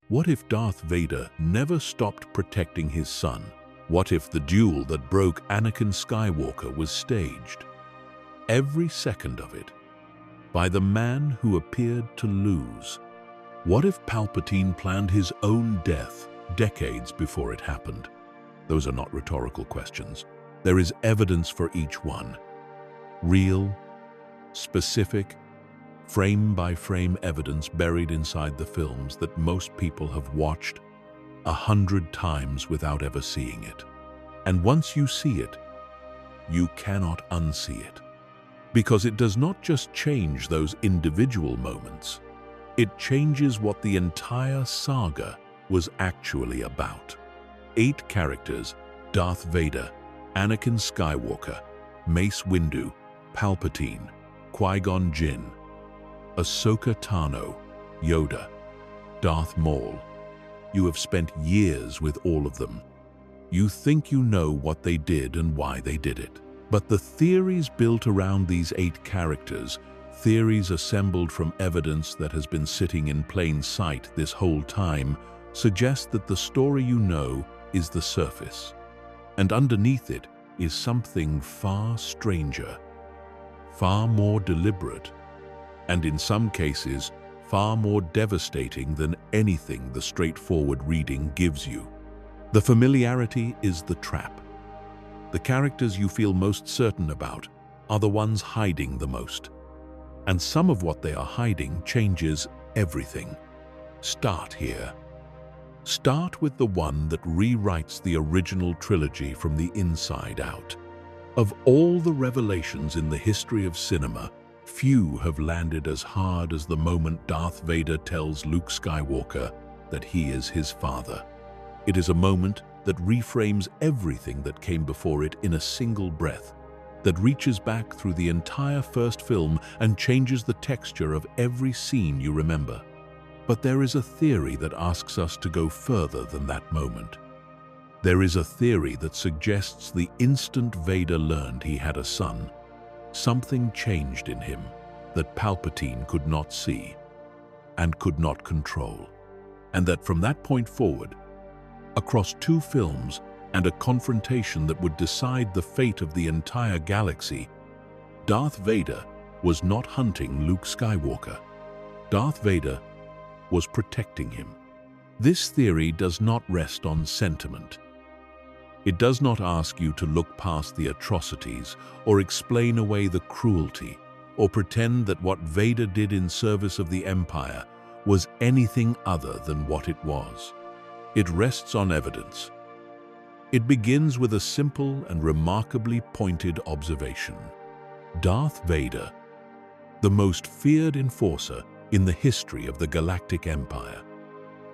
What if Darth Vader never stopped protecting his son? What if the duel that broke Anakin Skywalker was staged, every second of it, by the man who appeared to lose? What if Palpatine planned his own death decades before it happened? Those are not rhetorical questions. There is evidence for each one. Real, specific, frame-by-frame evidence buried inside the films that most people have watched 100 times without ever seeing it. And once you see it, you cannot unsee it. Because it does not just change those individual moments, it changes what the entire saga was actually about. 8 characters: Darth Vader, Anakin Skywalker, Mace Windu, Palpatine, Qui-Gon Jinn, Ahsoka Tano, Yoda, Darth Maul. You have spent years with all of them. You think you know what they did and why they did it. But the theories built around these 8 characters, theories assembled from evidence that has been sitting in plain sight this whole time, suggest that the story you know is the surface. And underneath it is something far stranger, far more deliberate, and in some cases, far more devastating than anything the straightforward reading gives you. The familiarity is the trap. The characters you feel most certain about are the ones hiding the most. And some of what they are hiding changes everything. Start here. Start with the one that rewrites the original trilogy from the inside out. Of all the revelations in the history of cinema, few have landed as hard as the moment Darth Vader tells Luke Skywalker that he is his father. It is a moment that reframes everything that came before it in a single breath, that reaches back through the entire first film and changes the texture of every scene you remember. But there is a theory that asks us to go further than that moment. There is a theory that suggests the instant Vader learned he had a son, something changed in him that Palpatine could not see and could not control. And that from that point forward, across 2 films and a confrontation that would decide the fate of the entire galaxy, Darth Vader was not hunting Luke Skywalker. Darth Vader was protecting him. This theory does not rest on sentiment. It does not ask you to look past the atrocities or explain away the cruelty or pretend that what Vader did in service of the Empire was anything other than what it was. It rests on evidence. It begins with a simple and remarkably pointed observation. Darth Vader, the most feared enforcer in the history of the Galactic Empire,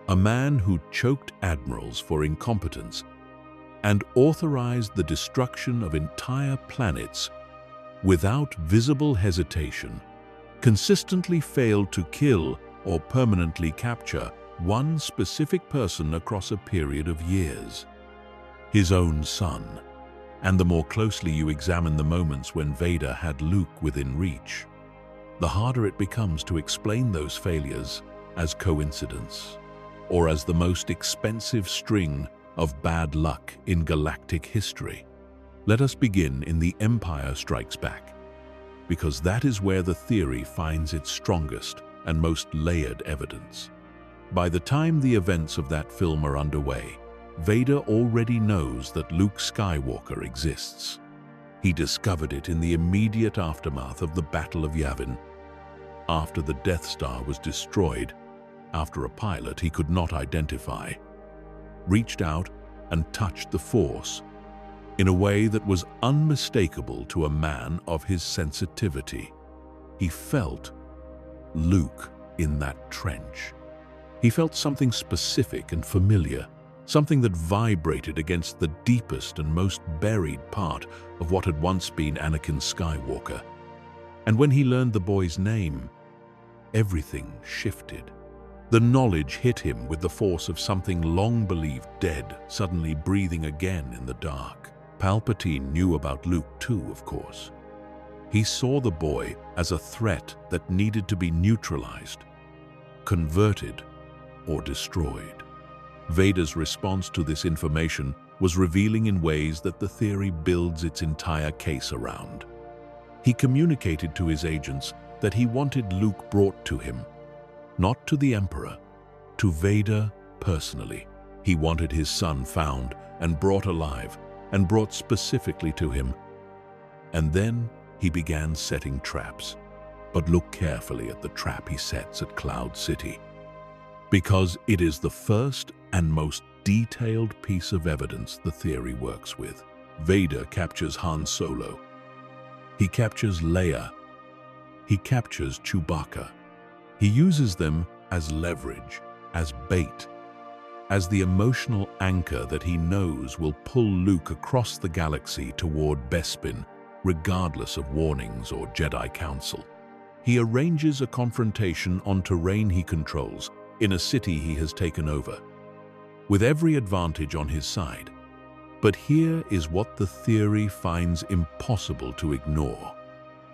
a man who choked admirals for incompetence and authorized the destruction of entire planets without visible hesitation, consistently failed to kill or permanently capture one specific person across a period of years: his own son. And the more closely you examine the moments when Vader had Luke within reach, the harder it becomes to explain those failures as coincidence or as the most expensive string of bad luck in galactic history. Let us begin in The Empire Strikes Back, because that is where the theory finds its strongest and most layered evidence. By the time the events of that film are underway, Vader already knows that Luke Skywalker exists. He discovered it in the immediate aftermath of the Battle of Yavin, after the Death Star was destroyed, after a pilot he could not identify reached out and touched the Force in a way that was unmistakable to a man of his sensitivity. He felt Luke in that trench. He felt something specific and familiar, something that vibrated against the deepest and most buried part of what had once been Anakin Skywalker. And when he learned the boy's name, everything shifted. The knowledge hit him with the force of something long believed dead, suddenly breathing again in the dark. Palpatine knew about Luke too, of course. He saw the boy as a threat that needed to be neutralized, converted, or destroyed. Vader's response to this information was revealing in ways that the theory builds its entire case around. He communicated to his agents that he wanted Luke brought to him, not to the Emperor, to Vader personally. He wanted his son found and brought alive, and brought specifically to him. And then he began setting traps. But look carefully at the trap he sets at Cloud City, because it is the first and most detailed piece of evidence the theory works with. Vader captures Han Solo. He captures Leia. He captures Chewbacca. He uses them as leverage, as bait, as the emotional anchor that he knows will pull Luke across the galaxy toward Bespin, regardless of warnings or Jedi counsel. He arranges a confrontation on terrain he controls, in a city he has taken over, with every advantage on his side. But here is what the theory finds impossible to ignore.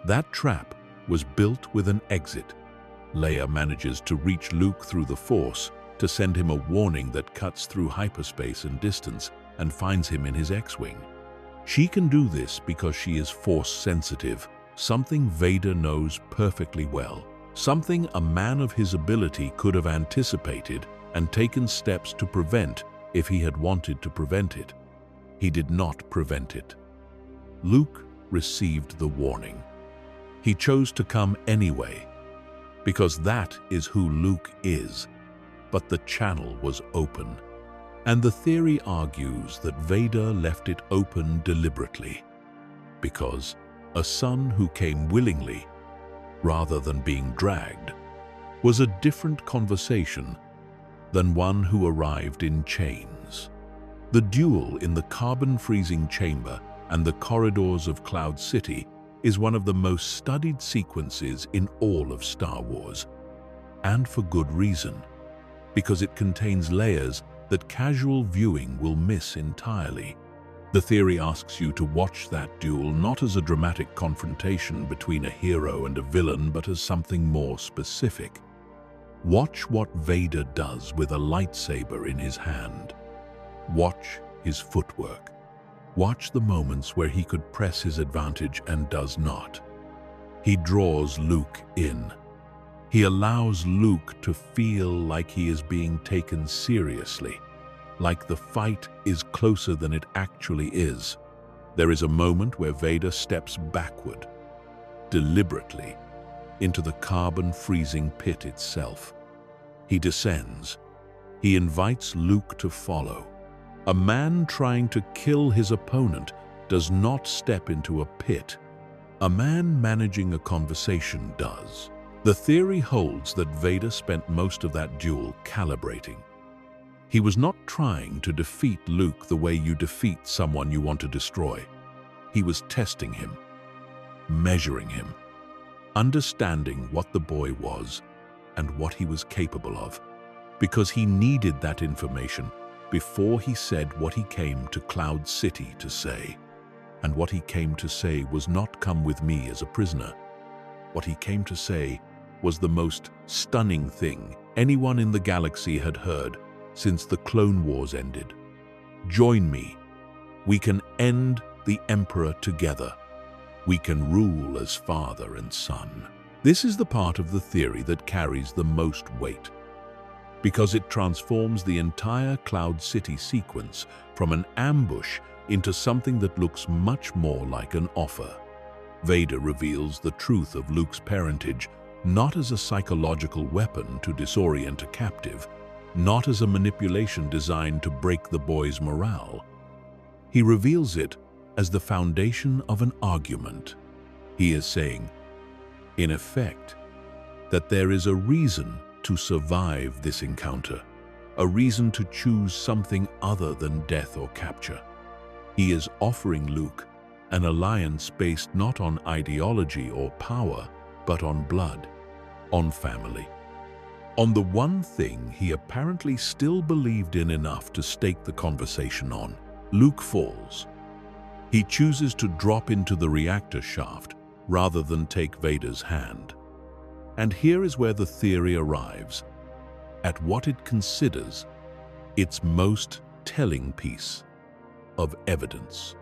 That trap was built with an exit. Leia manages to reach Luke through the Force to send him a warning that cuts through hyperspace and distance and finds him in his X-Wing. She can do this because she is Force-sensitive, something Vader knows perfectly well, something a man of his ability could have anticipated and taken steps to prevent if he had wanted to prevent it. He did not prevent it. Luke received the warning. He chose to come anyway, because that is who Luke is. But the channel was open, and the theory argues that Vader left it open deliberately, because a son who came willingly, rather than being dragged, was a different conversation than one who arrived in chains. The duel in the carbon-freezing chamber and the corridors of Cloud City is one of the most studied sequences in all of Star Wars, and for good reason, because it contains layers that casual viewing will miss entirely. The theory asks you to watch that duel not as a dramatic confrontation between a hero and a villain, but as something more specific. Watch what Vader does with a lightsaber in his hand. Watch his footwork. Watch the moments where he could press his advantage and does not. He draws Luke in. He allows Luke to feel like he is being taken seriously, like the fight is closer than it actually is. There is a moment where Vader steps backward, deliberately, into the carbon-freezing pit itself. He descends. He invites Luke to follow. A man trying to kill his opponent does not step into a pit. A man managing a conversation does. The theory holds that Vader spent most of that duel calibrating. He was not trying to defeat Luke the way you defeat someone you want to destroy. He was testing him, measuring him, understanding what the boy was and what he was capable of, because he needed that information before he said what he came to Cloud City to say. And what he came to say was not come with me as a prisoner. What he came to say was the most stunning thing anyone in the galaxy had heard since the Clone Wars ended. Join me. We can end the Emperor together. We can rule as father and son. This is the part of the theory that carries the most weight, because it transforms the entire Cloud City sequence from an ambush into something that looks much more like an offer. Vader reveals the truth of Luke's parentage, not as a psychological weapon to disorient a captive, not as a manipulation designed to break the boy's morale. He reveals it as the foundation of an argument. He is saying, in effect, that there is a reason to survive this encounter, a reason to choose something other than death or capture. He is offering Luke an alliance based not on ideology or power, but on blood, on family, on the one thing he apparently still believed in enough to stake the conversation on. Luke falls. He chooses to drop into the reactor shaft rather than take Vader's hand. And here is where the theory arrives at what it considers its most telling piece of evidence.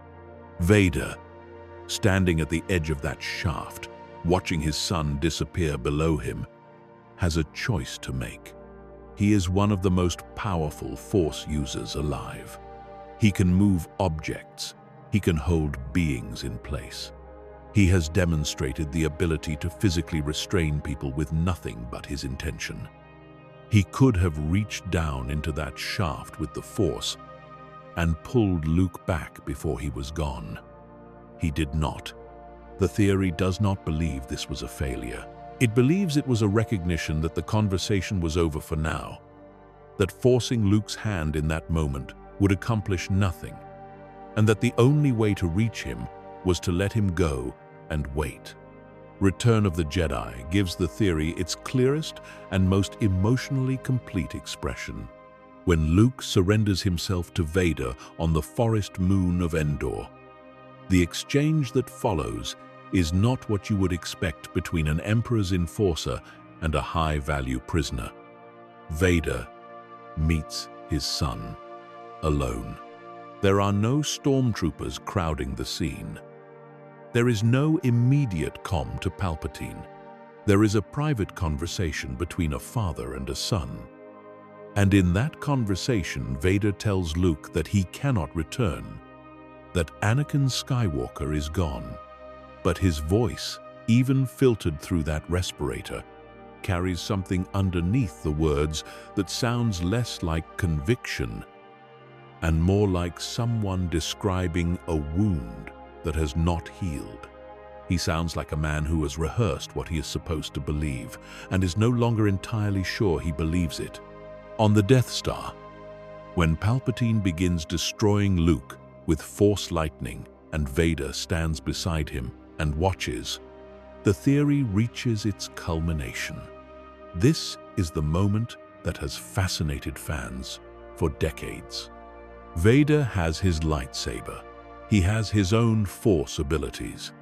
Vader, standing at the edge of that shaft, watching his son disappear below him, has a choice to make. He is one of the most powerful Force users alive. He can move objects. He can hold beings in place. He has demonstrated the ability to physically restrain people with nothing but his intention. He could have reached down into that shaft with the Force and pulled Luke back before he was gone. He did not. The theory does not believe this was a failure. It believes it was a recognition that the conversation was over for now, that forcing Luke's hand in that moment would accomplish nothing, and that the only way to reach him was to let him go and wait. Return of the Jedi gives the theory its clearest and most emotionally complete expression. When Luke surrenders himself to Vader on the forest moon of Endor, the exchange that follows is not what you would expect between an Emperor's enforcer and a high-value prisoner. Vader meets his son alone. There are no stormtroopers crowding the scene. There is no immediate comm to Palpatine. There is a private conversation between a father and a son. And in that conversation, Vader tells Luke that he cannot return, that Anakin Skywalker is gone. But his voice, even filtered through that respirator, carries something underneath the words that sounds less like conviction and more like someone describing a wound that has not healed. He sounds like a man who has rehearsed what he is supposed to believe and is no longer entirely sure he believes it. On the Death Star, when Palpatine begins destroying Luke with Force lightning and Vader stands beside him and watches, the theory reaches its culmination. This is the moment that has fascinated fans for decades. Vader has his lightsaber. He has his own Force abilities.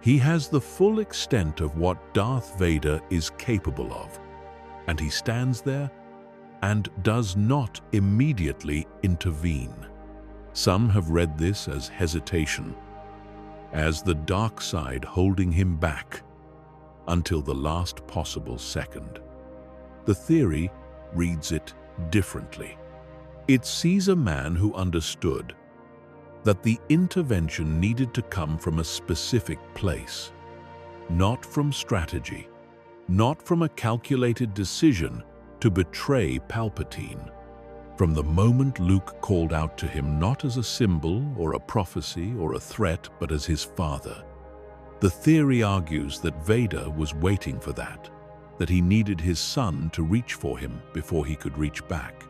He has the full extent of what Darth Vader is capable of, and he stands there and does not immediately intervene. Some have read this as hesitation, as the dark side holding him back until the last possible second. The theory reads it differently. It sees a man who understood that the intervention needed to come from a specific place, not from strategy, not from a calculated decision to betray Palpatine. From the moment Luke called out to him not as a symbol or a prophecy or a threat, but as his father, the theory argues that Vader was waiting for that he needed his son to reach for him before he could reach back,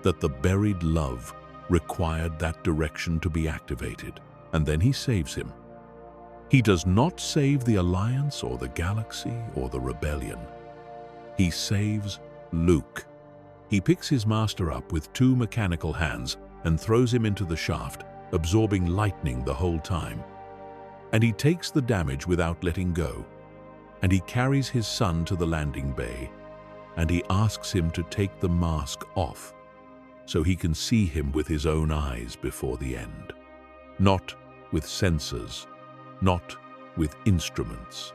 that the buried love required that direction to be activated, and then he saves him. He does not save the Alliance or the galaxy or the rebellion. He saves Luke. He picks his master up with two mechanical hands and throws him into the shaft, absorbing lightning the whole time. And he takes the damage without letting go. And he carries his son to the landing bay, and he asks him to take the mask off so he can see him with his own eyes before the end. Not with sensors, not with instruments,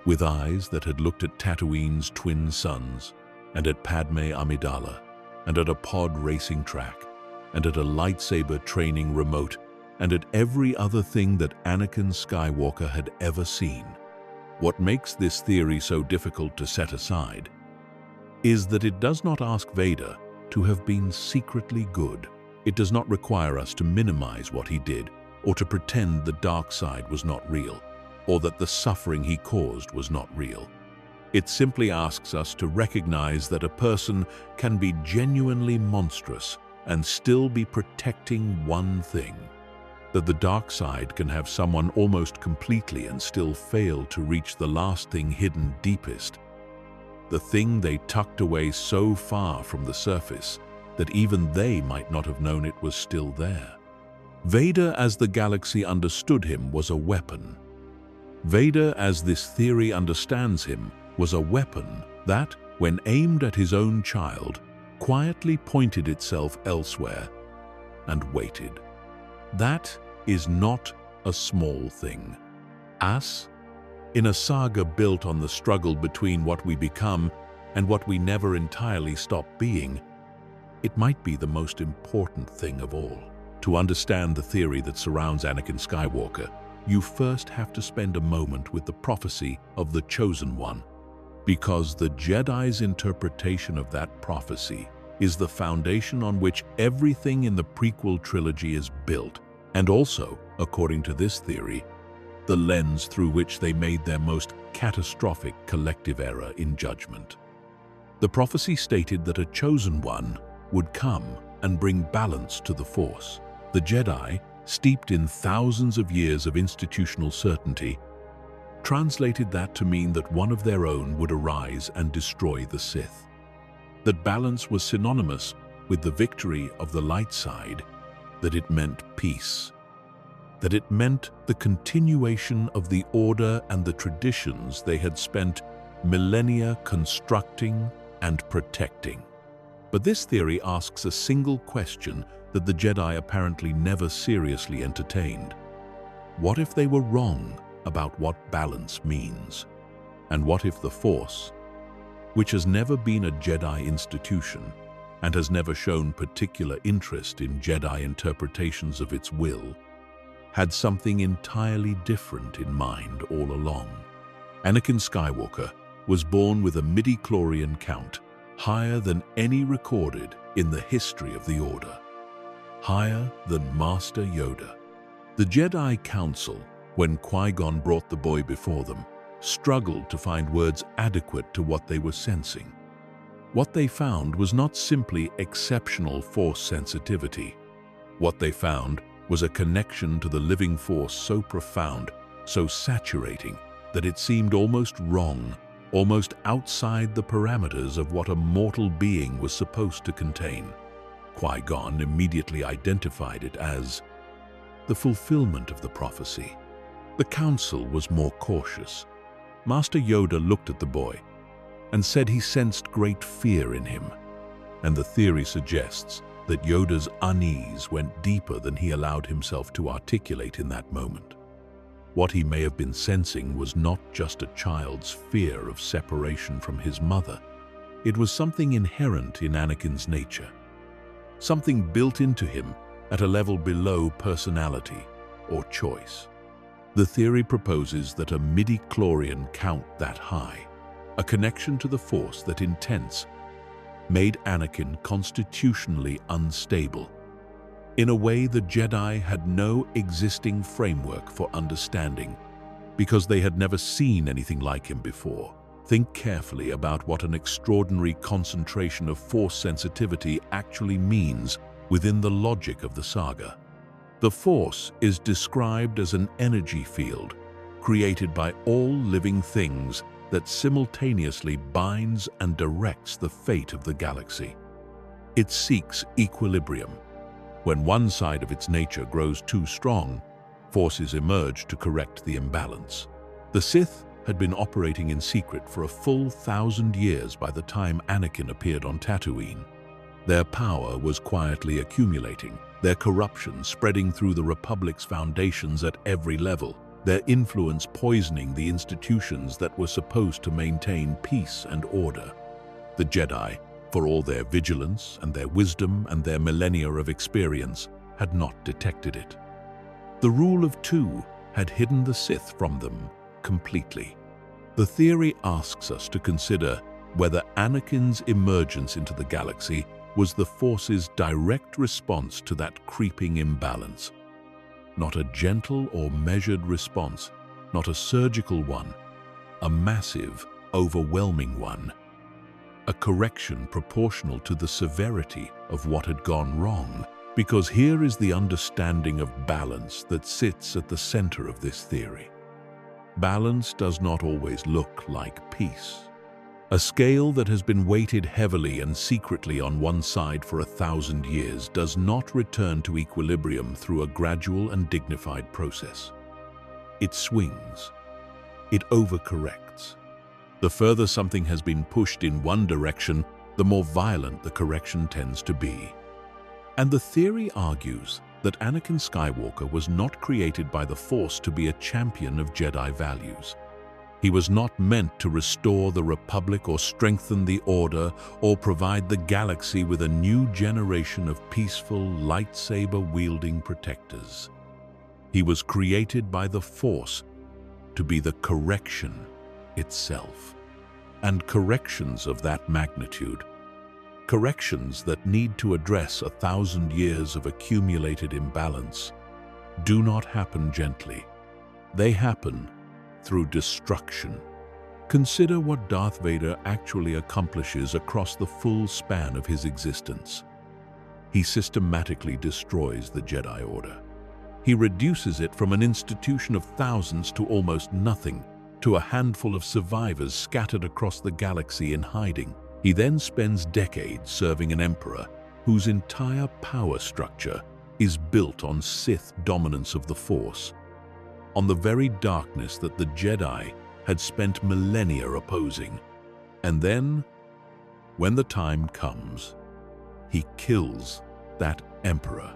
with eyes that had looked at Tatooine's twin suns, and at Padme Amidala, and at a pod racing track, and at a lightsaber training remote, and at every other thing that Anakin Skywalker had ever seen. What makes this theory so difficult to set aside is that it does not ask Vader to have been secretly good. It does not require us to minimize what he did, or to pretend the dark side was not real, or that the suffering he caused was not real. It simply asks us to recognize that a person can be genuinely monstrous and still be protecting one thing, that the dark side can have someone almost completely and still fail to reach the last thing hidden deepest, the thing they tucked away so far from the surface that even they might not have known it was still there. Vader, as the galaxy understood him, was a weapon. Vader, as this theory understands him, was a weapon that, when aimed at his own child, quietly pointed itself elsewhere and waited. That is not a small thing. As, in a saga built on the struggle between what we become and what we never entirely stop being, it might be the most important thing of all. To understand the theory that surrounds Anakin Skywalker, you first have to spend a moment with the prophecy of the Chosen One, because the Jedi's interpretation of that prophecy is the foundation on which everything in the prequel trilogy is built, and also, according to this theory, the lens through which they made their most catastrophic collective error in judgment. The prophecy stated that a Chosen One would come and bring balance to the Force. The Jedi, steeped in thousands of years of institutional certainty, translated that to mean that one of their own would arise and destroy the Sith. That balance was synonymous with the victory of the light side, that it meant peace, that it meant the continuation of the order and the traditions they had spent millennia constructing and protecting. But this theory asks a single question that the Jedi apparently never seriously entertained. What if they were wrong about what balance means? And what if the Force, which has never been a Jedi institution and has never shown particular interest in Jedi interpretations of its will, had something entirely different in mind all along? Anakin Skywalker was born with a midi-chlorian count higher than any recorded in the history of the Order, higher than Master Yoda. The Jedi Council, when Qui-Gon brought the boy before them, struggled to find words adequate to what they were sensing. What they found was not simply exceptional Force sensitivity. What they found was a connection to the living Force so profound, so saturating, that it seemed almost wrong, almost outside the parameters of what a mortal being was supposed to contain. Qui-Gon immediately identified it as the fulfillment of the prophecy. The Council was more cautious. Master Yoda looked at the boy and said he sensed great fear in him, and the theory suggests that Yoda's unease went deeper than he allowed himself to articulate in that moment. What he may have been sensing was not just a child's fear of separation from his mother. It was something inherent in Anakin's nature, something built into him at a level below personality or choice. The theory proposes that a midi-chlorian count that high, a connection to the Force that intense, made Anakin constitutionally unstable, in a way the Jedi had no existing framework for understanding, because they had never seen anything like him before. Think carefully about what an extraordinary concentration of Force sensitivity actually means within the logic of the saga. The Force is described as an energy field created by all living things that simultaneously binds and directs the fate of the galaxy. It seeks equilibrium. When one side of its nature grows too strong, forces emerge to correct the imbalance. The Sith had been operating in secret for a full 1,000 years by the time Anakin appeared on Tatooine. Their power was quietly accumulating, their corruption spreading through the Republic's foundations at every level, their influence poisoning the institutions that were supposed to maintain peace and order. The Jedi, for all their vigilance and their wisdom and their millennia of experience, had not detected it. The rule of two had hidden the Sith from them completely. The theory asks us to consider whether Anakin's emergence into the galaxy was the Force's direct response to that creeping imbalance. Not a gentle or measured response, not a surgical one, a massive, overwhelming one. A correction proportional to the severity of what had gone wrong, because here is the understanding of balance that sits at the center of this theory. Balance does not always look like peace. A scale that has been weighted heavily and secretly on one side for 1,000 years does not return to equilibrium through a gradual and dignified process. It swings. It overcorrects. The further something has been pushed in one direction, the more violent the correction tends to be. And the theory argues that Anakin Skywalker was not created by the Force to be a champion of Jedi values. He was not meant to restore the Republic or strengthen the Order or provide the galaxy with a new generation of peaceful, lightsaber-wielding protectors. He was created by the Force to be the correction itself. And corrections of that magnitude, corrections that need to address 1,000 years of accumulated imbalance, do not happen gently. They happen through destruction. Consider what Darth Vader actually accomplishes across the full span of his existence. He systematically destroys the Jedi Order. He reduces it from an institution of thousands to almost nothing, to a handful of survivors scattered across the galaxy in hiding. He then spends decades serving an emperor whose entire power structure is built on Sith dominance of the Force, on the very darkness that the Jedi had spent millennia opposing. And then, when the time comes, he kills that emperor.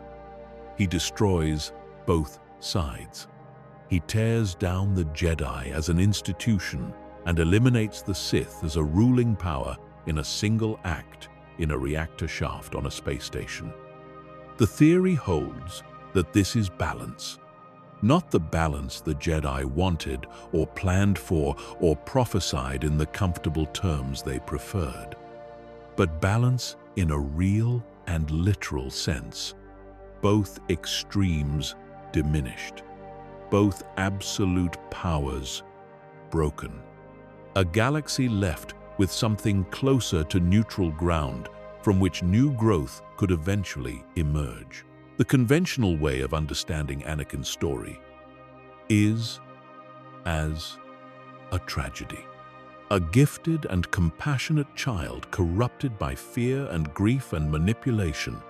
He destroys both sides. He tears down the Jedi as an institution and eliminates the Sith as a ruling power in a single act in a reactor shaft on a space station. The theory holds that this is balance. Not the balance the Jedi wanted or planned for or prophesied in the comfortable terms they preferred, but balance in a real and literal sense. Both extremes diminished. Both absolute powers broken. A galaxy left with something closer to neutral ground from which new growth could eventually emerge. The conventional way of understanding Anakin's story is as a tragedy. A gifted and compassionate child corrupted by fear and grief and manipulation,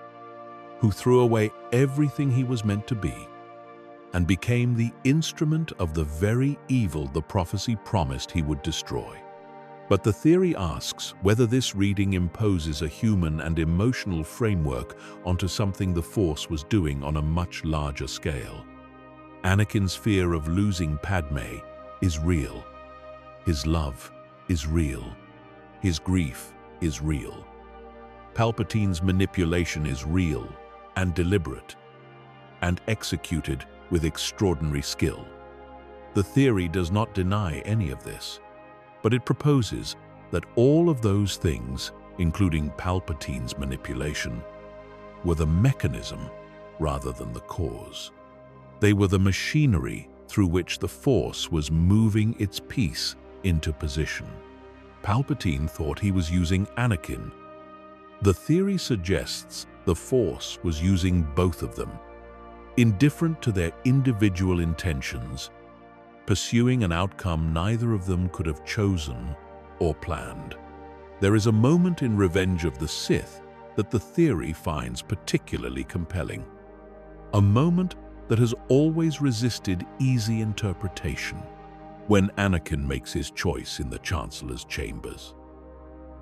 who threw away everything he was meant to be and became the instrument of the very evil the prophecy promised he would destroy. But the theory asks whether this reading imposes a human and emotional framework onto something the Force was doing on a much larger scale. Anakin's fear of losing Padme is real. His love is real. His grief is real. Palpatine's manipulation is real and deliberate, and executed with extraordinary skill. The theory does not deny any of this, but it proposes that all of those things, including Palpatine's manipulation, were the mechanism rather than the cause. They were the machinery through which the Force was moving its piece into position. Palpatine thought he was using Anakin. The theory suggests the Force was using both of them, indifferent to their individual intentions, pursuing an outcome neither of them could have chosen or planned. There is a moment in Revenge of the Sith that the theory finds particularly compelling. A moment that has always resisted easy interpretation. When Anakin makes his choice in the Chancellor's chambers.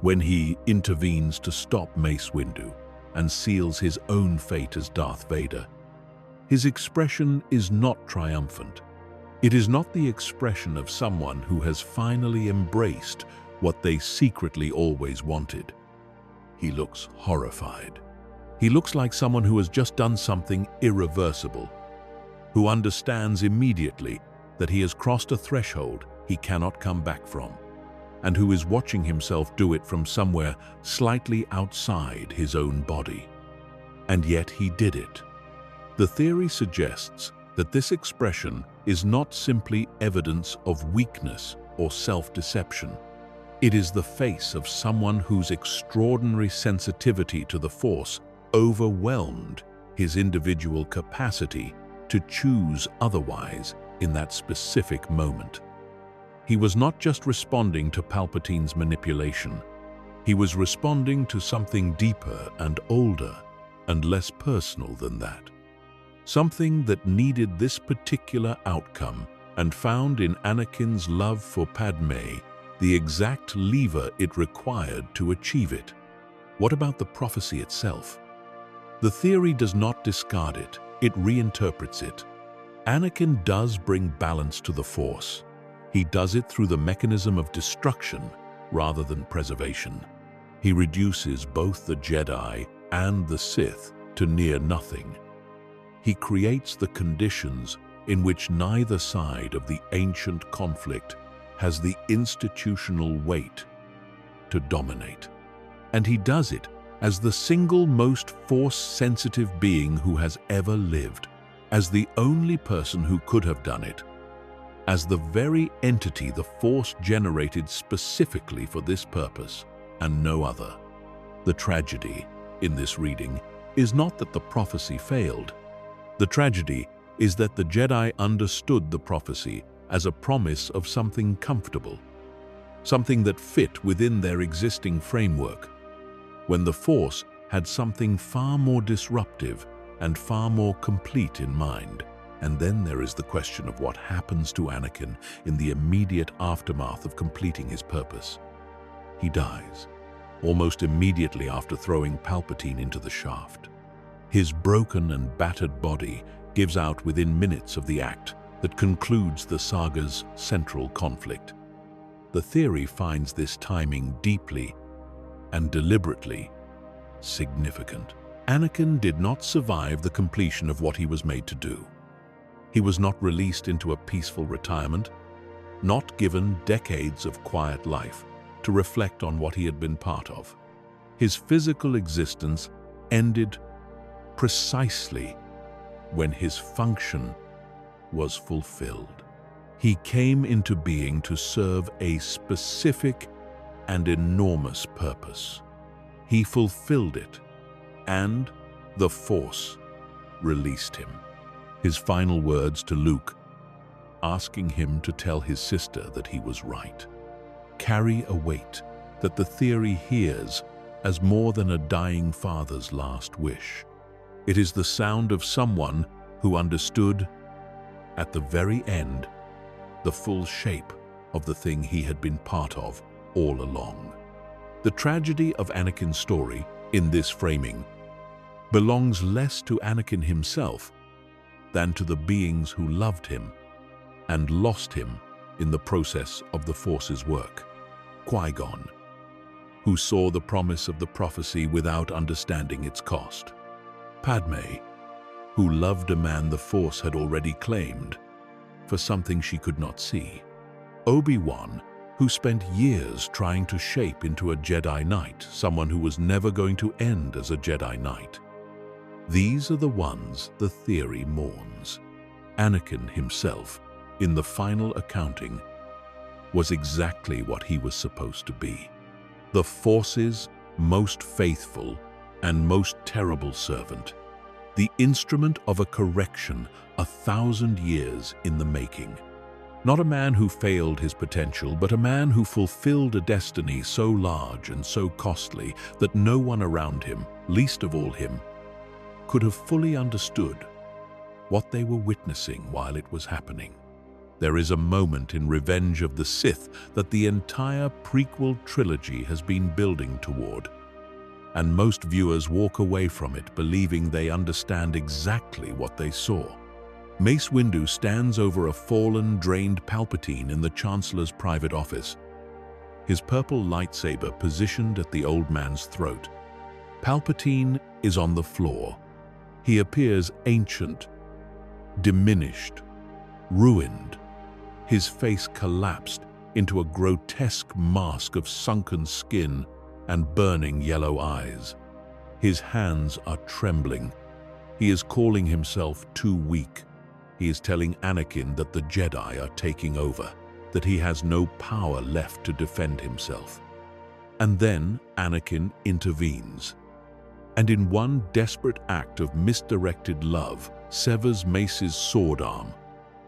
When he intervenes to stop Mace Windu and seals his own fate as Darth Vader. His expression is not triumphant. It is not the expression of someone who has finally embraced what they secretly always wanted. He looks horrified. He looks like someone who has just done something irreversible, who understands immediately that he has crossed a threshold he cannot come back from, and who is watching himself do it from somewhere slightly outside his own body. And yet he did it. The theory suggests that this expression is not simply evidence of weakness or self-deception. It is the face of someone whose extraordinary sensitivity to the Force overwhelmed his individual capacity to choose otherwise in that specific moment. He was not just responding to Palpatine's manipulation. He was responding to something deeper and older and less personal than that. Something that needed this particular outcome and found in Anakin's love for Padme the exact lever it required to achieve it. What about the prophecy itself? The theory does not discard it, it reinterprets it. Anakin does bring balance to the Force. He does it through the mechanism of destruction rather than preservation. He reduces both the Jedi and the Sith to near nothing. He creates the conditions in which neither side of the ancient conflict has the institutional weight to dominate. And he does it as the single most Force-sensitive being who has ever lived, as the only person who could have done it, as the very entity the Force generated specifically for this purpose and no other. The tragedy in this reading is not that the prophecy failed. The tragedy is that the Jedi understood the prophecy as a promise of something comfortable, something that fit within their existing framework, when the Force had something far more disruptive and far more complete in mind. And then there is the question of what happens to Anakin in the immediate aftermath of completing his purpose. He dies, almost immediately after throwing Palpatine into the shaft. His broken and battered body gives out within minutes of the act that concludes the saga's central conflict. The theory finds this timing deeply and deliberately significant. Anakin did not survive the completion of what he was made to do. He was not released into a peaceful retirement, not given decades of quiet life to reflect on what he had been part of. His physical existence ended precisely when his function was fulfilled. He came into being to serve a specific and enormous purpose. He fulfilled it, and the Force released him. His final words to Luke, asking him to tell his sister that he was right, carry a weight that the theory hears as more than a dying father's last wish. It is the sound of someone who understood, at the very end, the full shape of the thing he had been part of all along. The tragedy of Anakin's story, in this framing, belongs less to Anakin himself than to the beings who loved him and lost him in the process of the Force's work. Qui-Gon, who saw the promise of the prophecy without understanding its cost. Padme, who loved a man the Force had already claimed for something she could not see. Obi-Wan, who spent years trying to shape into a Jedi Knight, someone who was never going to end as a Jedi Knight. These are the ones the theory mourns. Anakin himself, in the final accounting, was exactly what he was supposed to be. The Force's most faithful and most terrible servant. The instrument of a correction 1,000 years in the making. Not a man who failed his potential, but a man who fulfilled a destiny so large and so costly that no one around him, least of all him, could have fully understood what they were witnessing while it was happening. There is a moment in Revenge of the Sith that the entire prequel trilogy has been building toward, and most viewers walk away from it believing they understand exactly what they saw. Mace Windu stands over a fallen, drained Palpatine in the Chancellor's private office, his purple lightsaber positioned at the old man's throat. Palpatine is on the floor. He appears ancient, diminished, ruined. His face collapsed into a grotesque mask of sunken skin and burning yellow eyes. His hands are trembling. He is calling himself too weak. He is telling Anakin that the Jedi are taking over, that he has no power left to defend himself. And then Anakin intervenes, and in one desperate act of misdirected love, severs Mace's sword arm,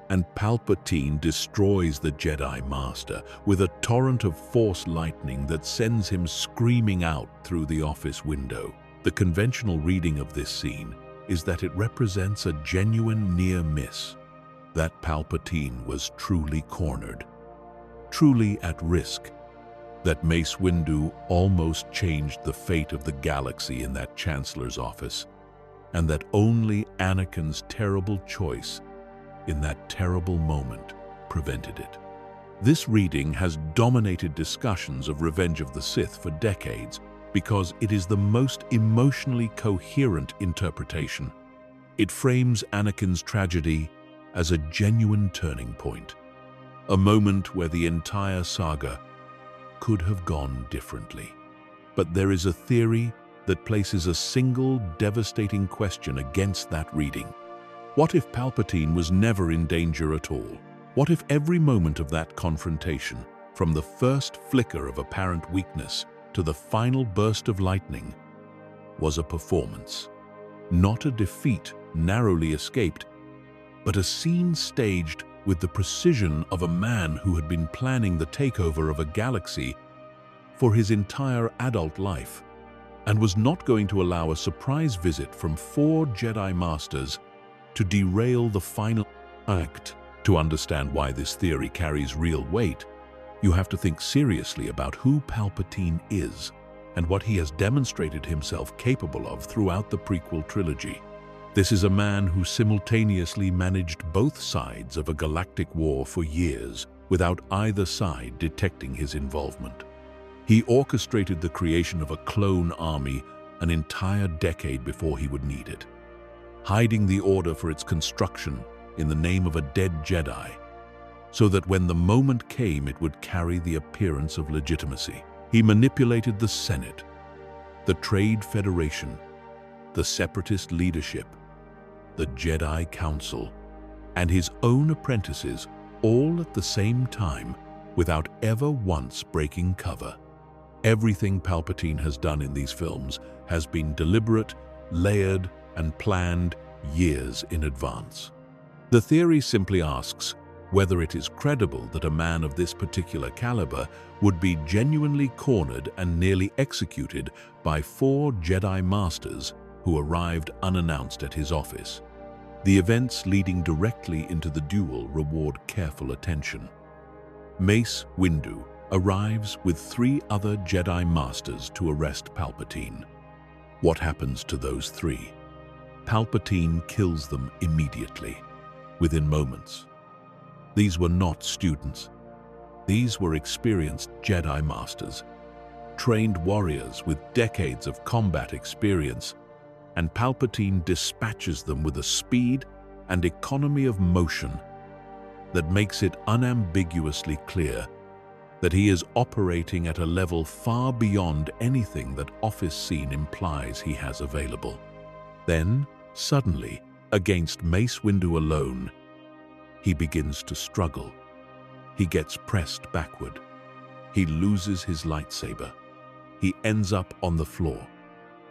and Palpatine destroys the Jedi Master with a torrent of Force lightning that sends him screaming out through the office window. The conventional reading of this scene is that it represents a genuine near miss, that Palpatine was truly cornered, truly at risk that Mace Windu almost changed the fate of the galaxy in that Chancellor's office, and that only Anakin's terrible choice in that terrible moment prevented it. This reading has dominated discussions of Revenge of the Sith for decades because it is the most emotionally coherent interpretation. It frames Anakin's tragedy as a genuine turning point, a moment where the entire saga could have gone differently. But there is a theory that places a single devastating question against that reading. What if Palpatine was never in danger at all? What if every moment of that confrontation, from the first flicker of apparent weakness to the final burst of lightning, was a performance? Not a defeat narrowly escaped, but a scene staged with the precision of a man who had been planning the takeover of a galaxy for his entire adult life, and was not going to allow a surprise visit from 4 Jedi Masters to derail the final act. To understand why this theory carries real weight, you have to think seriously about who Palpatine is and what he has demonstrated himself capable of throughout the prequel trilogy. This is a man who simultaneously managed both sides of a galactic war for years without either side detecting his involvement. He orchestrated the creation of a clone army an entire decade before he would need it, hiding the order for its construction in the name of a dead Jedi, so that when the moment came it would carry the appearance of legitimacy. He manipulated the Senate, the Trade Federation, the Separatist leadership, the Jedi Council, and his own apprentices all at the same time without ever once breaking cover. Everything Palpatine has done in these films has been deliberate, layered, and planned years in advance. The theory simply asks whether it is credible that a man of this particular caliber would be genuinely cornered and nearly executed by 4 Jedi Masters who arrived unannounced at his office. The events leading directly into the duel reward careful attention. Mace Windu arrives with 3 other Jedi Masters to arrest Palpatine. What happens to those 3? Palpatine kills them immediately, within moments. These were not students. These were experienced Jedi Masters, trained warriors with decades of combat experience, and Palpatine dispatches them with a speed and economy of motion that makes it unambiguously clear that he is operating at a level far beyond anything that office scene implies he has available. Then, suddenly, against Mace Windu alone, he begins to struggle. He gets pressed backward. He loses his lightsaber. He ends up on the floor.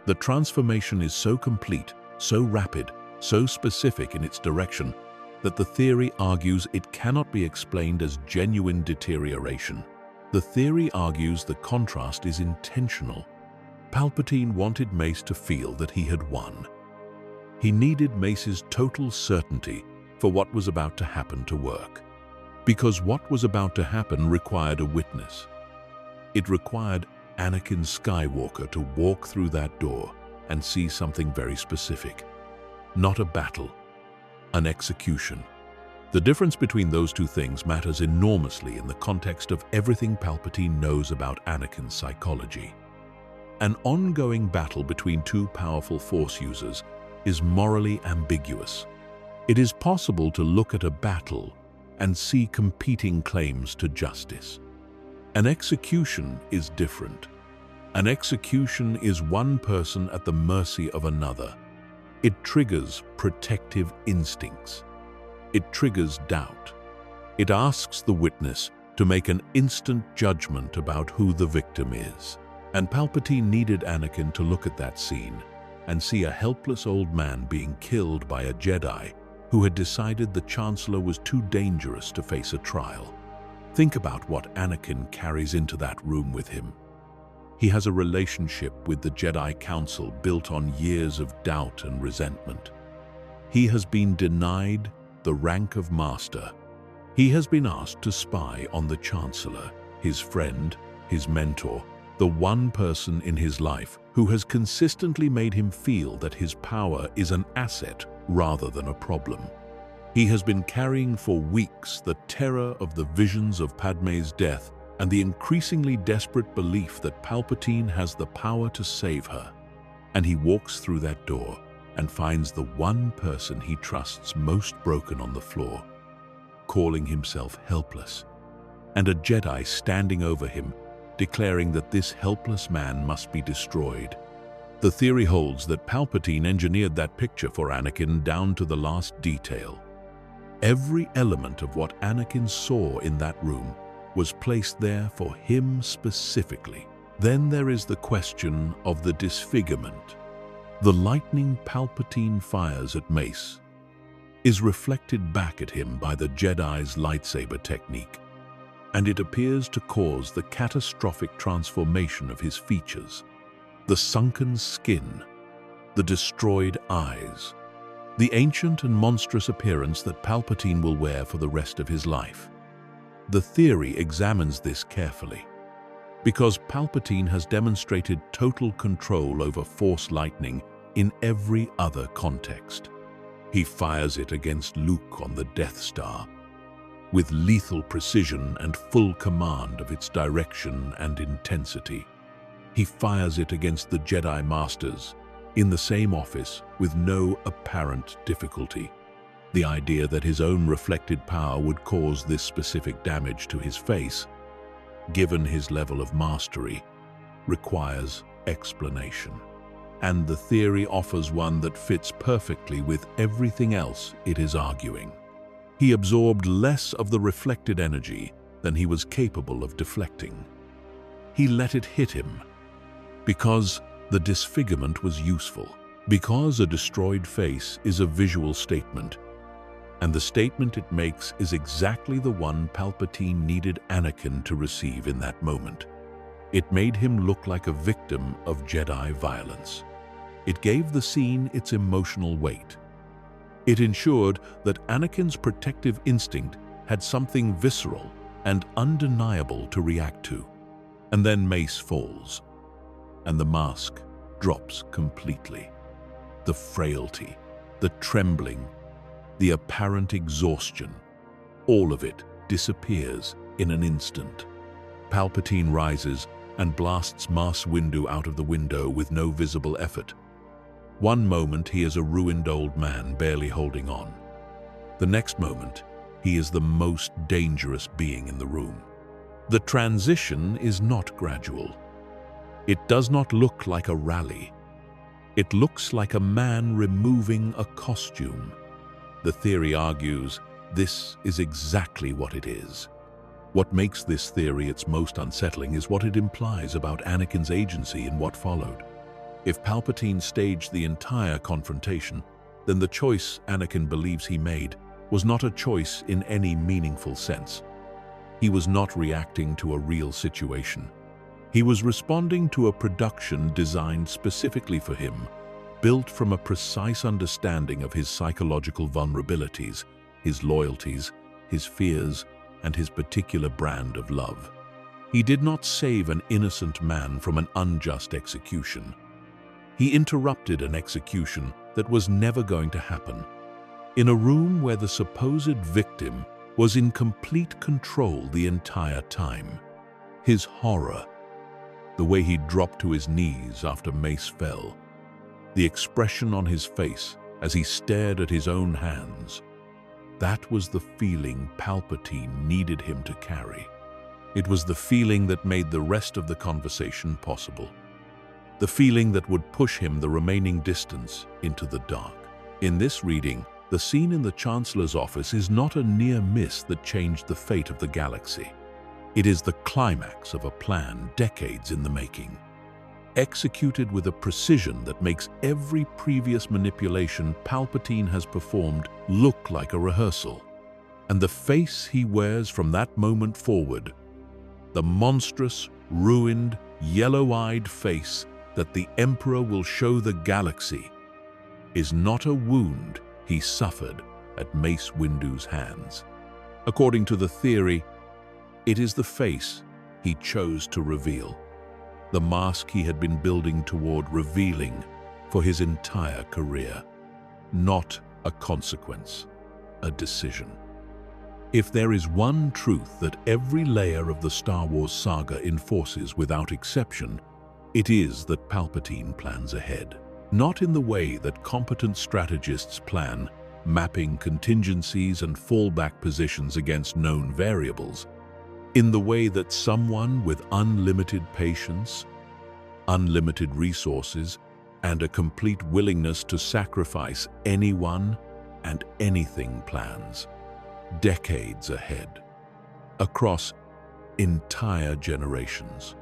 The transformation is so complete, so rapid, so specific in its direction that the theory argues it cannot be explained as genuine deterioration. The theory argues the contrast is intentional. Palpatine wanted Mace to feel that he had won. He needed Mace's total certainty for what was about to happen to work. Because what was about to happen required a witness. It required Anakin Skywalker to walk through that door and see something very specific. Not a battle, an execution. The difference between those two things matters enormously in the context of everything Palpatine knows about Anakin's psychology. An ongoing battle between 2 powerful Force users is morally ambiguous. It is possible to look at a battle and see competing claims to justice. An execution is different. An execution is one person at the mercy of another. It triggers protective instincts. It triggers doubt. It asks the witness to make an instant judgment about who the victim is. And Palpatine needed Anakin to look at that scene and see a helpless old man being killed by a Jedi who had decided the Chancellor was too dangerous to face a trial. Think about what Anakin carries into that room with him. He has a relationship with the Jedi Council built on years of doubt and resentment. He has been denied the rank of Master. He has been asked to spy on the Chancellor, his friend, his mentor, the one person in his life who has consistently made him feel that his power is an asset rather than a problem. He has been carrying for weeks the terror of the visions of Padmé's death and the increasingly desperate belief that Palpatine has the power to save her. And he walks through that door and finds the one person he trusts most broken on the floor, calling himself helpless, and a Jedi standing over him, declaring that this helpless man must be destroyed. The theory holds that Palpatine engineered that picture for Anakin down to the last detail. Every element of what Anakin saw in that room was placed there for him specifically. Then there is the question of the disfigurement. The lightning Palpatine fires at Mace is reflected back at him by the Jedi's lightsaber technique, and it appears to cause the catastrophic transformation of his features. The sunken skin, the destroyed eyes, the ancient and monstrous appearance that Palpatine will wear for the rest of his life. The theory examines this carefully, because Palpatine has demonstrated total control over Force lightning in every other context. He fires it against Luke on the Death Star, with lethal precision and full command of its direction and intensity. He fires it against the Jedi Masters in the same office with no apparent difficulty. The idea that his own reflected power would cause this specific damage to his face, given his level of mastery, requires explanation. And the theory offers one that fits perfectly with everything else it is arguing. He absorbed less of the reflected energy than he was capable of deflecting. He let it hit him, because the disfigurement was useful, because a destroyed face is a visual statement, and the statement it makes is exactly the one Palpatine needed Anakin to receive in that moment. It made him look like a victim of Jedi violence. It gave the scene its emotional weight. It ensured that Anakin's protective instinct had something visceral and undeniable to react to. And then Mace falls, and the mask drops completely. The frailty, the trembling, the apparent exhaustion, all of it disappears in an instant. Palpatine rises and blasts Mace Windu out of the window with no visible effort. One moment he is a ruined old man barely holding on. The next moment he is the most dangerous being in the room. The transition is not gradual. It does not look like a rally. It looks like a man removing a costume. The theory argues this is exactly what it is. What makes this theory its most unsettling is what it implies about Anakin's agency in what followed. If Palpatine staged the entire confrontation, then the choice Anakin believes he made was not a choice in any meaningful sense. He was not reacting to a real situation. He was responding to a production designed specifically for him, built from a precise understanding of his psychological vulnerabilities, his loyalties, his fears, and his particular brand of love. He did not save an innocent man from an unjust execution. He interrupted an execution that was never going to happen, in a room where the supposed victim was in complete control the entire time. His horror, the way he dropped to his knees after Mace fell, the expression on his face as he stared at his own hands, that was the feeling Palpatine needed him to carry. It was the feeling that made the rest of the conversation possible. The feeling that would push him the remaining distance into the dark. In this reading, the scene in the Chancellor's office is not a near miss that changed the fate of the galaxy. It is the climax of a plan decades in the making, executed with a precision that makes every previous manipulation Palpatine has performed look like a rehearsal. And the face he wears from that moment forward, the monstrous, ruined, yellow-eyed face that the Emperor will show the galaxy, is not a wound he suffered at Mace Windu's hands. According to the theory, it is the face he chose to reveal. The mask he had been building toward revealing for his entire career. Not a consequence, a decision. If there is one truth that every layer of the Star Wars saga enforces without exception, it is that Palpatine plans ahead. Not in the way that competent strategists plan, mapping contingencies and fallback positions against known variables. In the way that someone with unlimited patience, unlimited resources, and a complete willingness to sacrifice anyone and anything plans. Decades ahead, across entire generations.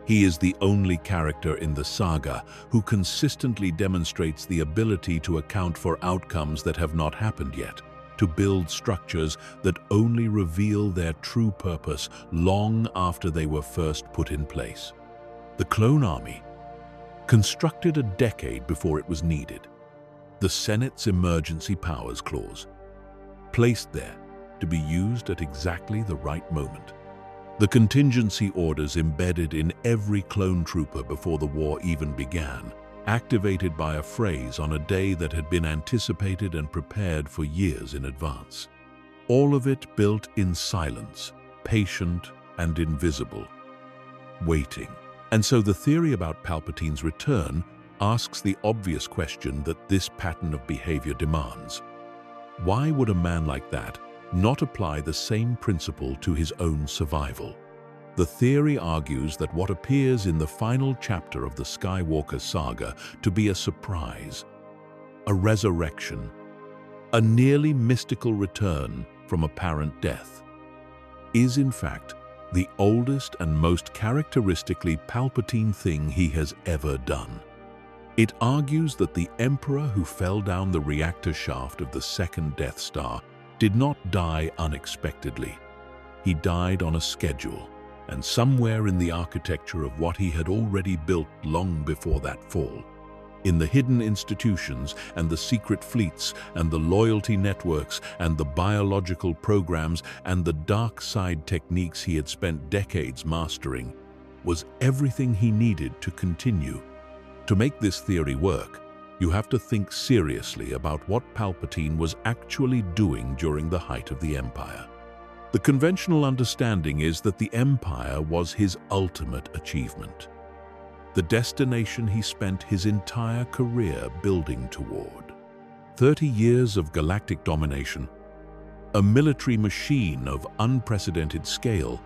He is the only character in the saga who consistently demonstrates the ability to account for outcomes that have not happened yet, to build structures that only reveal their true purpose long after they were first put in place. The clone army, constructed a decade before it was needed. The Senate's emergency powers clause, placed there to be used at exactly the right moment. The contingency orders embedded in every clone trooper before the war even began, activated by a phrase on a day that had been anticipated and prepared for years in advance. All of it built in silence, patient and invisible, waiting. And so the theory about Palpatine's return asks the obvious question that this pattern of behavior demands. Why would a man like that not apply the same principle to his own survival? The theory argues that what appears in the final chapter of the Skywalker saga to be a surprise, a resurrection, a nearly mystical return from apparent death, is in fact the oldest and most characteristically Palpatine thing he has ever done. It argues that the Emperor who fell down the reactor shaft of the second Death Star did not die unexpectedly. He died on a schedule, and somewhere in the architecture of what he had already built long before that fall, in the hidden institutions and the secret fleets and the loyalty networks and the biological programs and the dark side techniques he had spent decades mastering, was everything he needed to continue. To make this theory work, you have to think seriously about what Palpatine was actually doing during the height of the Empire. The conventional understanding is that the Empire was his ultimate achievement, the destination he spent his entire career building toward. 30 years of galactic domination, a military machine of unprecedented scale,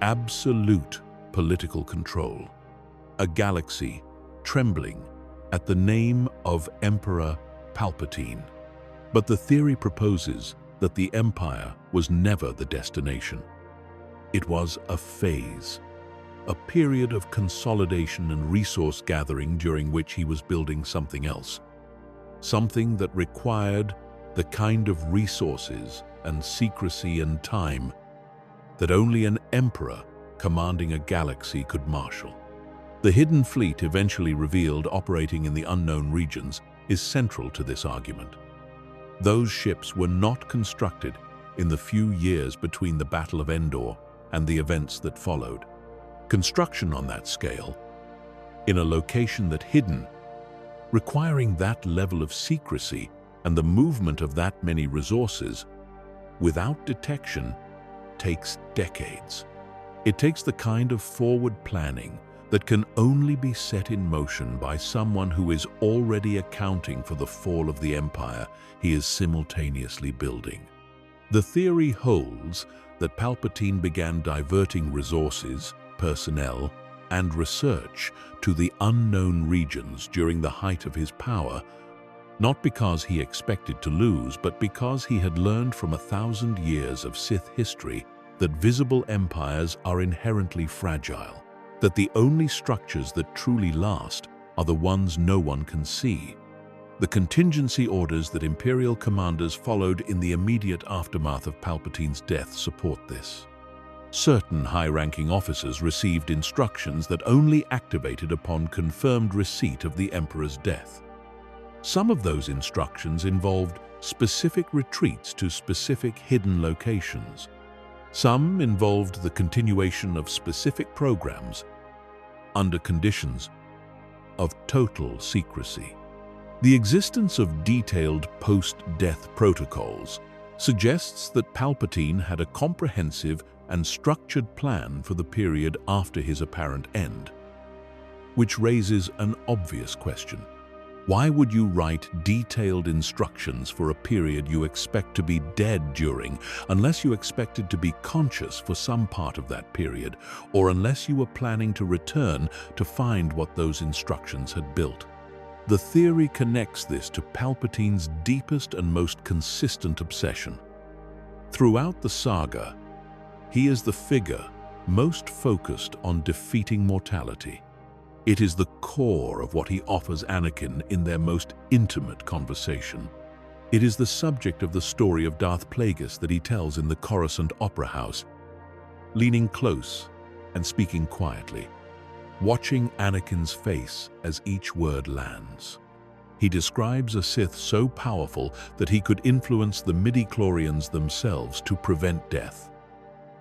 absolute political control, a galaxy trembling at the name of Emperor Palpatine. But the theory proposes that the Empire was never the destination. It was a phase, a period of consolidation and resource gathering during which he was building something else, something that required the kind of resources and secrecy and time that only an emperor commanding a galaxy could marshal. The hidden fleet eventually revealed operating in the unknown regions is central to this argument. Those ships were not constructed in the few years between the Battle of Endor and the events that followed. Construction on that scale, in a location that hidden, requiring that level of secrecy and the movement of that many resources, without detection, takes decades. It takes the kind of forward planning that can only be set in motion by someone who is already accounting for the fall of the empire he is simultaneously building. The theory holds that Palpatine began diverting resources, personnel, and research to the unknown regions during the height of his power, not because he expected to lose, but because he had learned from 1,000 years of Sith history that visible empires are inherently fragile, that the only structures that truly last are the ones no one can see. The contingency orders that Imperial commanders followed in the immediate aftermath of Palpatine's death support this. Certain high-ranking officers received instructions that only activated upon confirmed receipt of the Emperor's death. Some of those instructions involved specific retreats to specific hidden locations, Some involved the continuation of specific programs under conditions of total secrecy. The existence of detailed post-death protocols suggests that Palpatine had a comprehensive and structured plan for the period after his apparent end, which raises an obvious question. Why would you write detailed instructions for a period you expect to be dead during, unless you expected to be conscious for some part of that period, or unless you were planning to return to find what those instructions had built? The theory connects this to Palpatine's deepest and most consistent obsession. Throughout the saga, he is the figure most focused on defeating mortality. It is the core of what he offers Anakin in their most intimate conversation. It is the subject of the story of Darth Plagueis that he tells in the Coruscant Opera House, leaning close and speaking quietly, watching Anakin's face as each word lands. He describes a Sith so powerful that he could influence the midi-chlorians themselves to prevent death.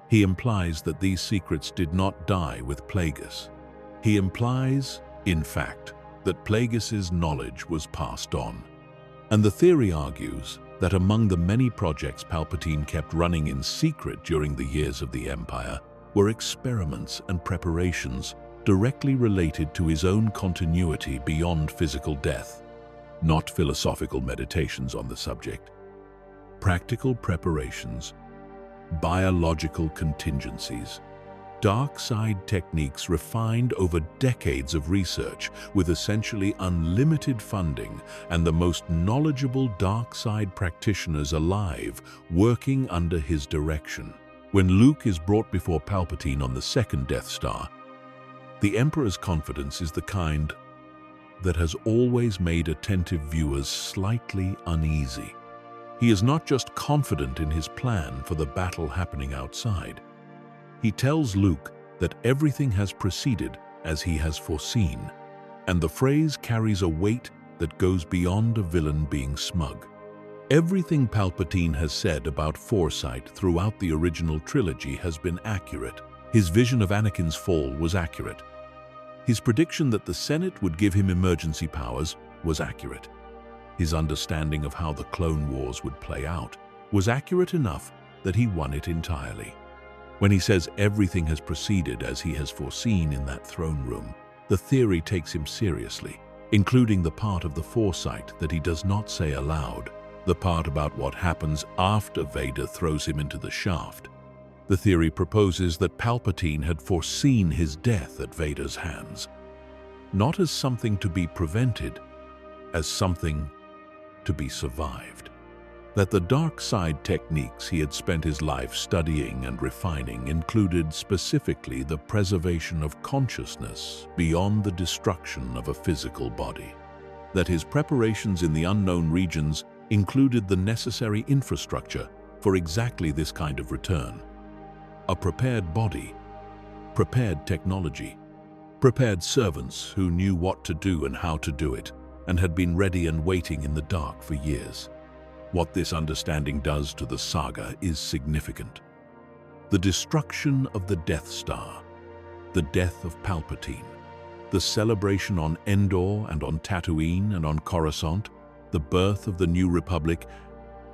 He implies that these secrets did not die with Plagueis. He implies, in fact, that Plagueis's knowledge was passed on. And the theory argues that among the many projects Palpatine kept running in secret during the years of the Empire were experiments and preparations directly related to his own continuity beyond physical death, not philosophical meditations on the subject. Practical preparations, biological contingencies, dark side techniques refined over decades of research with essentially unlimited funding and the most knowledgeable dark side practitioners alive working under his direction. When Luke is brought before Palpatine on the second Death Star, the Emperor's confidence is the kind that has always made attentive viewers slightly uneasy. He is not just confident in his plan for the battle happening outside. He tells Luke that everything has proceeded as he has foreseen, and the phrase carries a weight that goes beyond a villain being smug. Everything Palpatine has said about foresight throughout the original trilogy has been accurate. His vision of Anakin's fall was accurate. His prediction that the Senate would give him emergency powers was accurate. His understanding of how the Clone Wars would play out was accurate enough that he won it entirely. When he says everything has proceeded as he has foreseen in that throne room, the theory takes him seriously, including the part of the foresight that he does not say aloud, the part about what happens after Vader throws him into the shaft. The theory proposes that Palpatine had foreseen his death at Vader's hands, not as something to be prevented, as something to be survived. That the dark side techniques he had spent his life studying and refining included specifically the preservation of consciousness beyond the destruction of a physical body. That his preparations in the unknown regions included the necessary infrastructure for exactly this kind of return. A prepared body, prepared technology, prepared servants who knew what to do and how to do it, and had been ready and waiting in the dark for years. What this understanding does to the saga is significant. The destruction of the Death Star, the death of Palpatine, the celebration on Endor and on Tatooine and on Coruscant, the birth of the New Republic,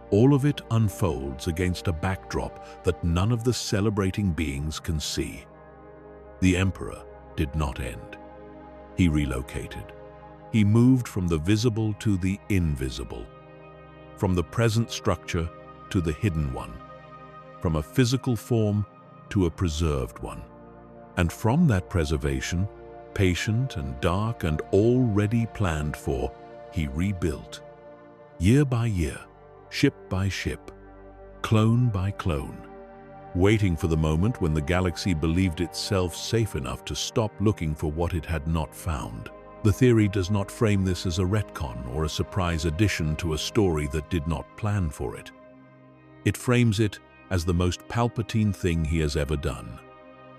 all of it unfolds against a backdrop that none of the celebrating beings can see. The Emperor did not end. He relocated. He moved from the visible to the invisible, from the present structure to the hidden one, from a physical form to a preserved one. And from that preservation, patient and dark and already planned for, he rebuilt. Year by year, ship by ship, clone by clone, waiting for the moment when the galaxy believed itself safe enough to stop looking for what it had not found. The theory does not frame this as a retcon or a surprise addition to a story that did not plan for it. It frames it as the most Palpatine thing he has ever done.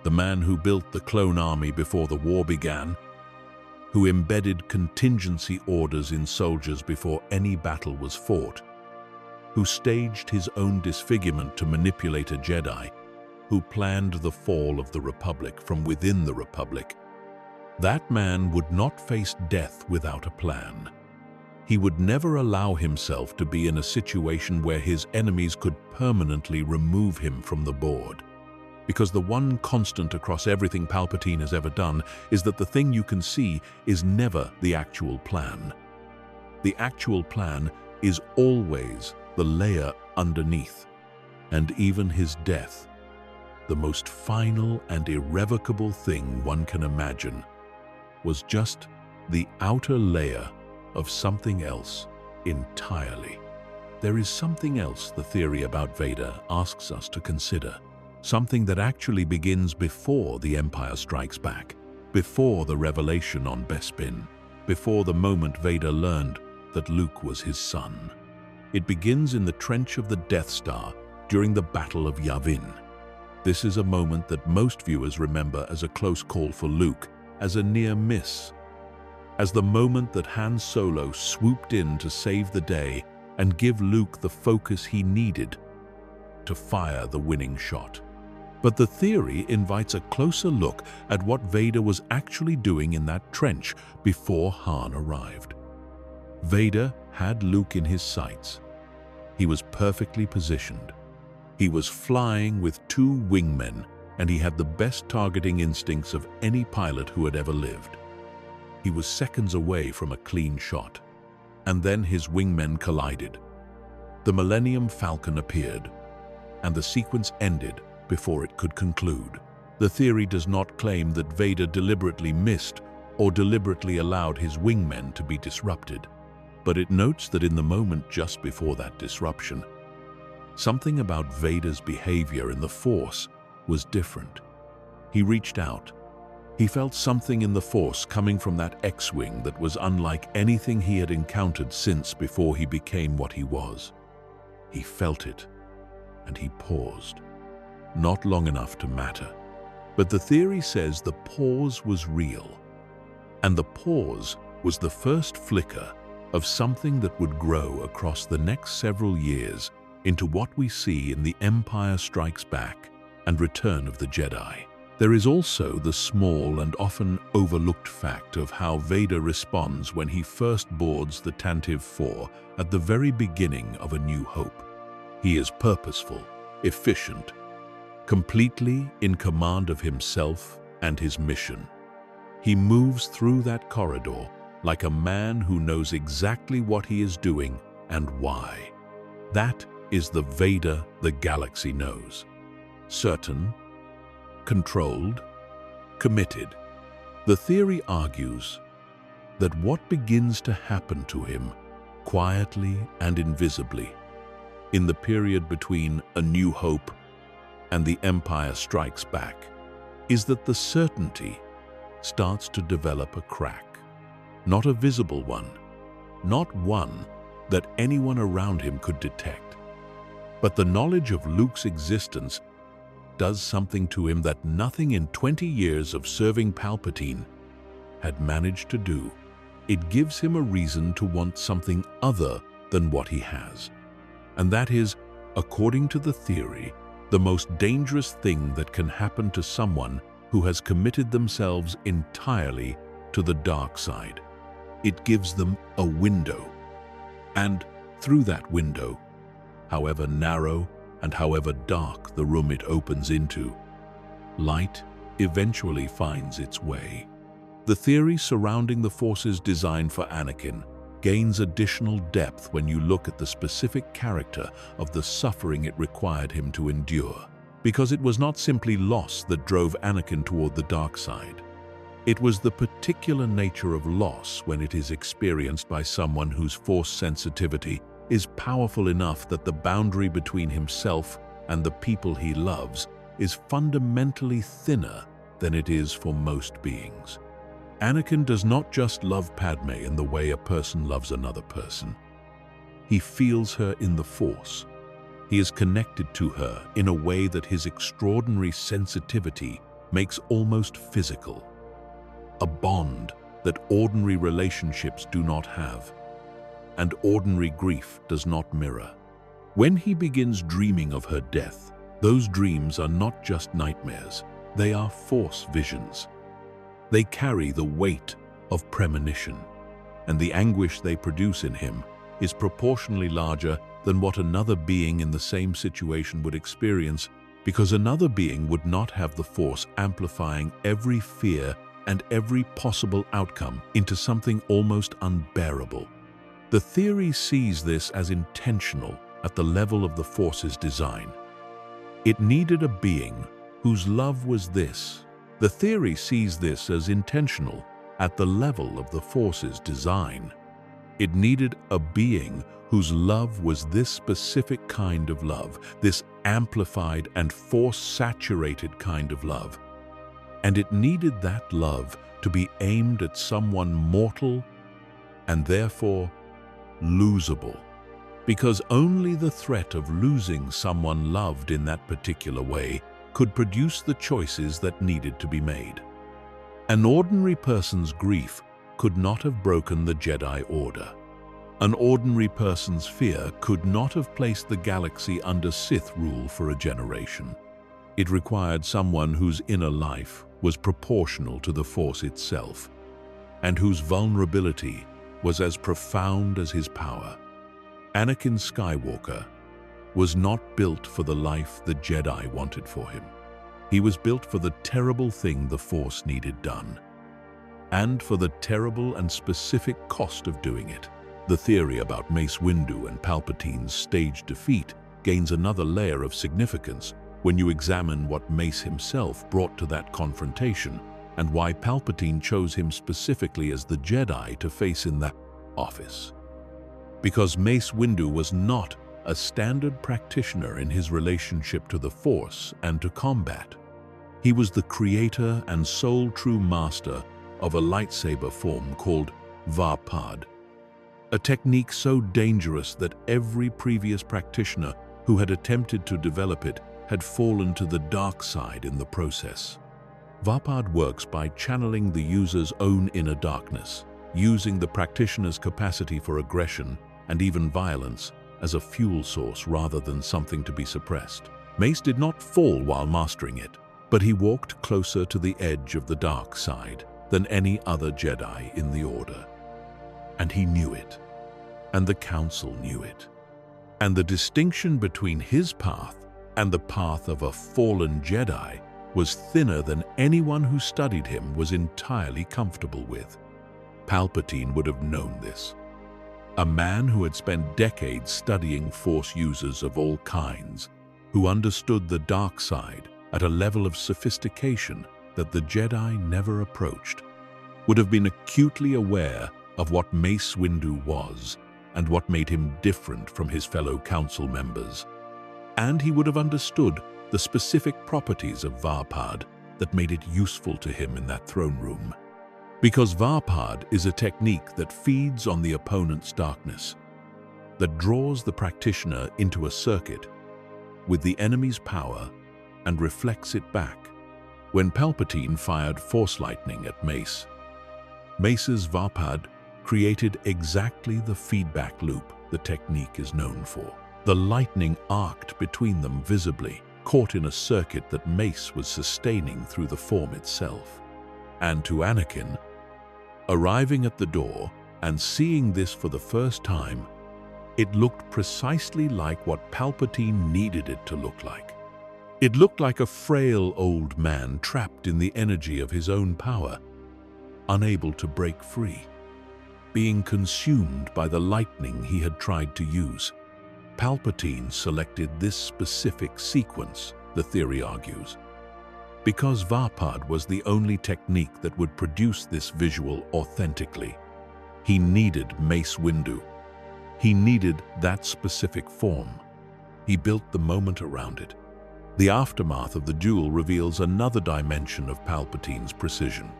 The man who built the clone army before the war began, who embedded contingency orders in soldiers before any battle was fought, who staged his own disfigurement to manipulate a Jedi, who planned the fall of the Republic from within the Republic. That man would not face death without a plan. He would never allow himself to be in a situation where his enemies could permanently remove him from the board. Because the one constant across everything Palpatine has ever done is that the thing you can see is never the actual plan. The actual plan is always the layer underneath, and even his death, the most final and irrevocable thing one can imagine, was just the outer layer of something else entirely. There is something else the theory about Vader asks us to consider, something that actually begins before the Empire Strikes Back, before the revelation on Bespin, before the moment Vader learned that Luke was his son. It begins in the trench of the Death Star during the Battle of Yavin. This is a moment that most viewers remember as a close call for Luke, as a near miss, as the moment that Han Solo swooped in to save the day and give Luke the focus he needed to fire the winning shot. But the theory invites a closer look at what Vader was actually doing in that trench before Han arrived. Vader had Luke in his sights. He was perfectly positioned. He was flying with 2 wingmen, and he had the best targeting instincts of any pilot who had ever lived. He was seconds away from a clean shot, and then his wingmen collided. The Millennium Falcon appeared, and the sequence ended before it could conclude. The theory does not claim that Vader deliberately missed or deliberately allowed his wingmen to be disrupted, but it notes that in the moment just before that disruption, something about Vader's behavior in the Force was different. He reached out. He felt something in the Force coming from that X-Wing that was unlike anything he had encountered since before he became what he was. He felt it, and he paused. Not long enough to matter. But the theory says the pause was real. And the pause was the first flicker of something that would grow across the next several years into what we see in The Empire Strikes Back and Return of the Jedi. There is also the small and often overlooked fact of how Vader responds when he first boards the Tantive 4 at the very beginning of A New Hope. He is purposeful, efficient, completely in command of himself and his mission. He moves through that corridor like a man who knows exactly what he is doing and why. That is the Vader the galaxy knows. Certain, controlled, committed. The theory argues that what begins to happen to him quietly and invisibly in the period between A New Hope and The Empire Strikes Back is that the certainty starts to develop a crack. Not a visible one, not one that anyone around him could detect, but the knowledge of Luke's existence does something to him that nothing in 20 years of serving Palpatine had managed to do. It gives him a reason to want something other than what he has. And that is, according to the theory, the most dangerous thing that can happen to someone who has committed themselves entirely to the dark side. It gives them a window. And through that window, however narrow and however dark the room it opens into, light eventually finds its way. The theory surrounding the Force's design for Anakin gains additional depth when you look at the specific character of the suffering it required him to endure. Because it was not simply loss that drove Anakin toward the dark side. It was the particular nature of loss when it is experienced by someone whose Force sensitivity is powerful enough that the boundary between himself and the people he loves is fundamentally thinner than it is for most beings. Anakin does not just love Padme in the way a person loves another person. He feels her in the Force. He is connected to her in a way that his extraordinary sensitivity makes almost physical. A bond that ordinary relationships do not have, and ordinary grief does not mirror. When he begins dreaming of her death, Those dreams are not just nightmares, they are Force visions. They carry the weight of premonition, and the anguish they produce in him is proportionally larger than what another being in the same situation would experience, because another being would not have the Force amplifying every fear and every possible outcome into something almost unbearable. The theory sees this as intentional at the level of the Force's design. It needed a being whose love was this. The theory sees this as intentional at the level of the Force's design. It needed a being whose love was this specific kind of love, this amplified and Force-saturated kind of love. And it needed that love to be aimed at someone mortal and therefore losable, because only the threat of losing someone loved in that particular way could produce the choices that needed to be made. An ordinary person's grief could not have broken the Jedi Order. An ordinary person's fear could not have placed the galaxy under Sith rule for a generation. It required someone whose inner life was proportional to the Force itself, and whose vulnerability was as profound as his power. Anakin Skywalker was not built for the life the Jedi wanted for him. He was built for the terrible thing the Force needed done, and for the terrible and specific cost of doing it. The theory about Mace Windu and Palpatine's staged defeat gains another layer of significance when you examine what Mace himself brought to that confrontation and why Palpatine chose him specifically as the Jedi to face in that office. Because Mace Windu was not a standard practitioner in his relationship to the Force and to combat. He was the creator and sole true master of a lightsaber form called Varpad, a technique so dangerous that every previous practitioner who had attempted to develop it had fallen to the dark side in the process. Varpad works by channeling the user's own inner darkness, using the practitioner's capacity for aggression and even violence as a fuel source rather than something to be suppressed. Mace did not fall while mastering it, but he walked closer to the edge of the dark side than any other Jedi in the Order. And he knew it, and the Council knew it. And the distinction between his path and the path of a fallen Jedi was thinner than anyone who studied him was entirely comfortable with. Palpatine would have known this. A man who had spent decades studying Force users of all kinds, who understood the dark side at a level of sophistication that the Jedi never approached, would have been acutely aware of what Mace Windu was and what made him different from his fellow council members. And he would have understood the specific properties of Varpad that made it useful to him in that throne room. Because Varpad is a technique that feeds on the opponent's darkness, that draws the practitioner into a circuit with the enemy's power and reflects it back. When Palpatine fired Force lightning at Mace, Mace's Varpad created exactly the feedback loop the technique is known for. The lightning arced between them visibly, caught in a circuit that Mace was sustaining through the form itself. And to Anakin, arriving at the door and seeing this for the first time, it looked precisely like what Palpatine needed it to look like. It looked like a frail old man trapped in the energy of his own power, unable to break free, being consumed by the lightning he had tried to use. Palpatine selected this specific sequence, the theory argues, because Varpad was the only technique that would produce this visual authentically. He needed Mace Windu. He needed that specific form. He built the moment around it. The aftermath of the duel reveals another dimension of Palpatine's precision.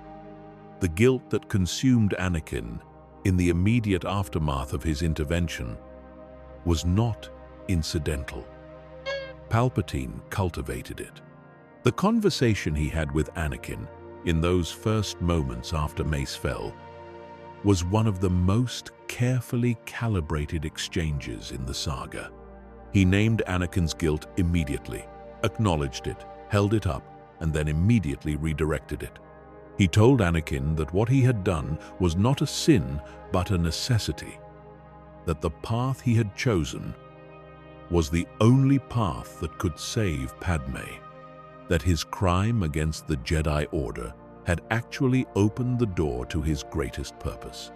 The guilt that consumed Anakin in the immediate aftermath of his intervention was not incidental. Palpatine cultivated it. The conversation he had with Anakin in those first moments after Mace fell was one of the most carefully calibrated exchanges in the saga. He named Anakin's guilt immediately, acknowledged it, held it up, and then immediately redirected it. He told Anakin that what he had done was not a sin but a necessity, that the path he had chosen was the only path that could save Padme, that his crime against the Jedi Order had actually opened the door to his greatest purpose.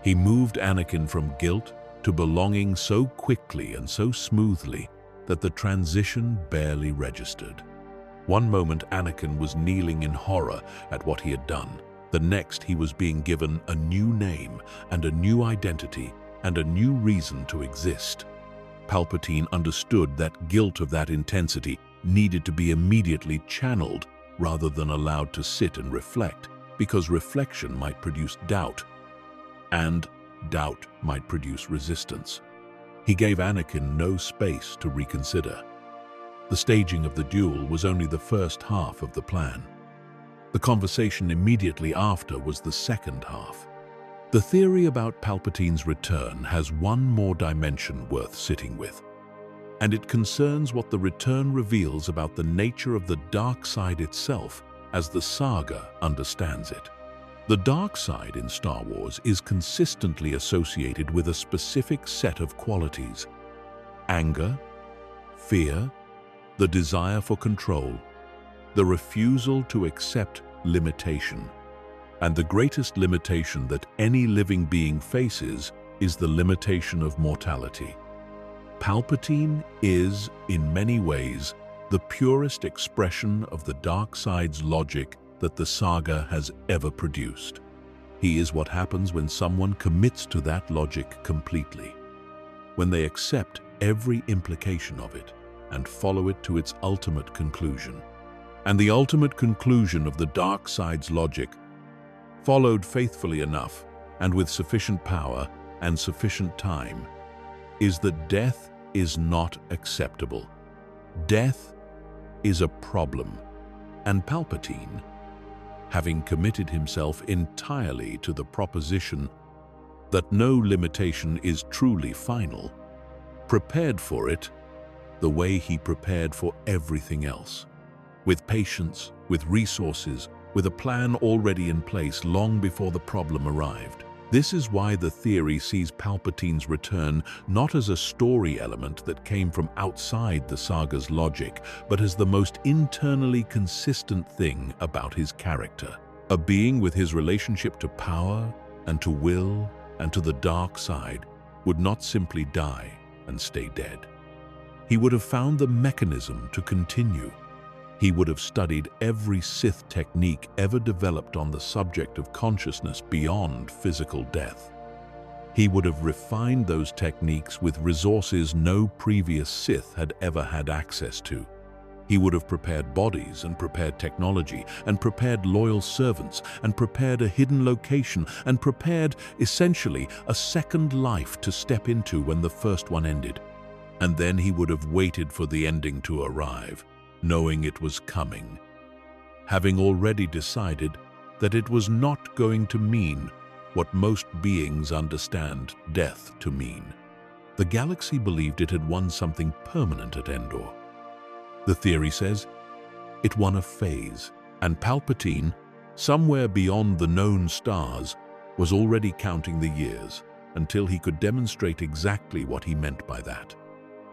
He moved Anakin from guilt to belonging so quickly and so smoothly that the transition barely registered. One moment Anakin was kneeling in horror at what he had done. The next he was being given a new name and a new identity and a new reason to exist. Palpatine understood that guilt of that intensity needed to be immediately channeled rather than allowed to sit and reflect, because reflection might produce doubt, and doubt might produce resistance. He gave Anakin no space to reconsider. The staging of the duel was only the first half of the plan. The conversation immediately after was the second half. The theory about Palpatine's return has one more dimension worth sitting with, and it concerns what the return reveals about the nature of the dark side itself as the saga understands it. The dark side in Star Wars is consistently associated with a specific set of qualities: anger, fear, the desire for control, the refusal to accept limitation. And the greatest limitation that any living being faces is the limitation of mortality. Palpatine is, in many ways, the purest expression of the dark side's logic that the saga has ever produced. He is what happens when someone commits to that logic completely, when they accept every implication of it and follow it to its ultimate conclusion. And the ultimate conclusion of the dark side's logic, followed faithfully enough and with sufficient power and sufficient time, is that death is not acceptable. Death is a problem, and Palpatine, having committed himself entirely to the proposition that no limitation is truly final, prepared for it the way he prepared for everything else, with patience, with resources, with a plan already in place long before the problem arrived. This is why the theory sees Palpatine's return not as a story element that came from outside the saga's logic, but as the most internally consistent thing about his character. A being with his relationship to power and to will and to the dark side would not simply die and stay dead. He would have found the mechanism to continue. He would have studied every Sith technique ever developed on the subject of consciousness beyond physical death. He would have refined those techniques with resources no previous Sith had ever had access to. He would have prepared bodies and prepared technology and prepared loyal servants and prepared a hidden location and prepared, essentially, a second life to step into when the first one ended. And then he would have waited for the ending to arrive, knowing it was coming, having already decided that it was not going to mean what most beings understand death to mean. The galaxy believed it had won something permanent at Endor. The theory says it won a phase, and Palpatine, somewhere beyond the known stars, was already counting the years until he could demonstrate exactly what he meant by that.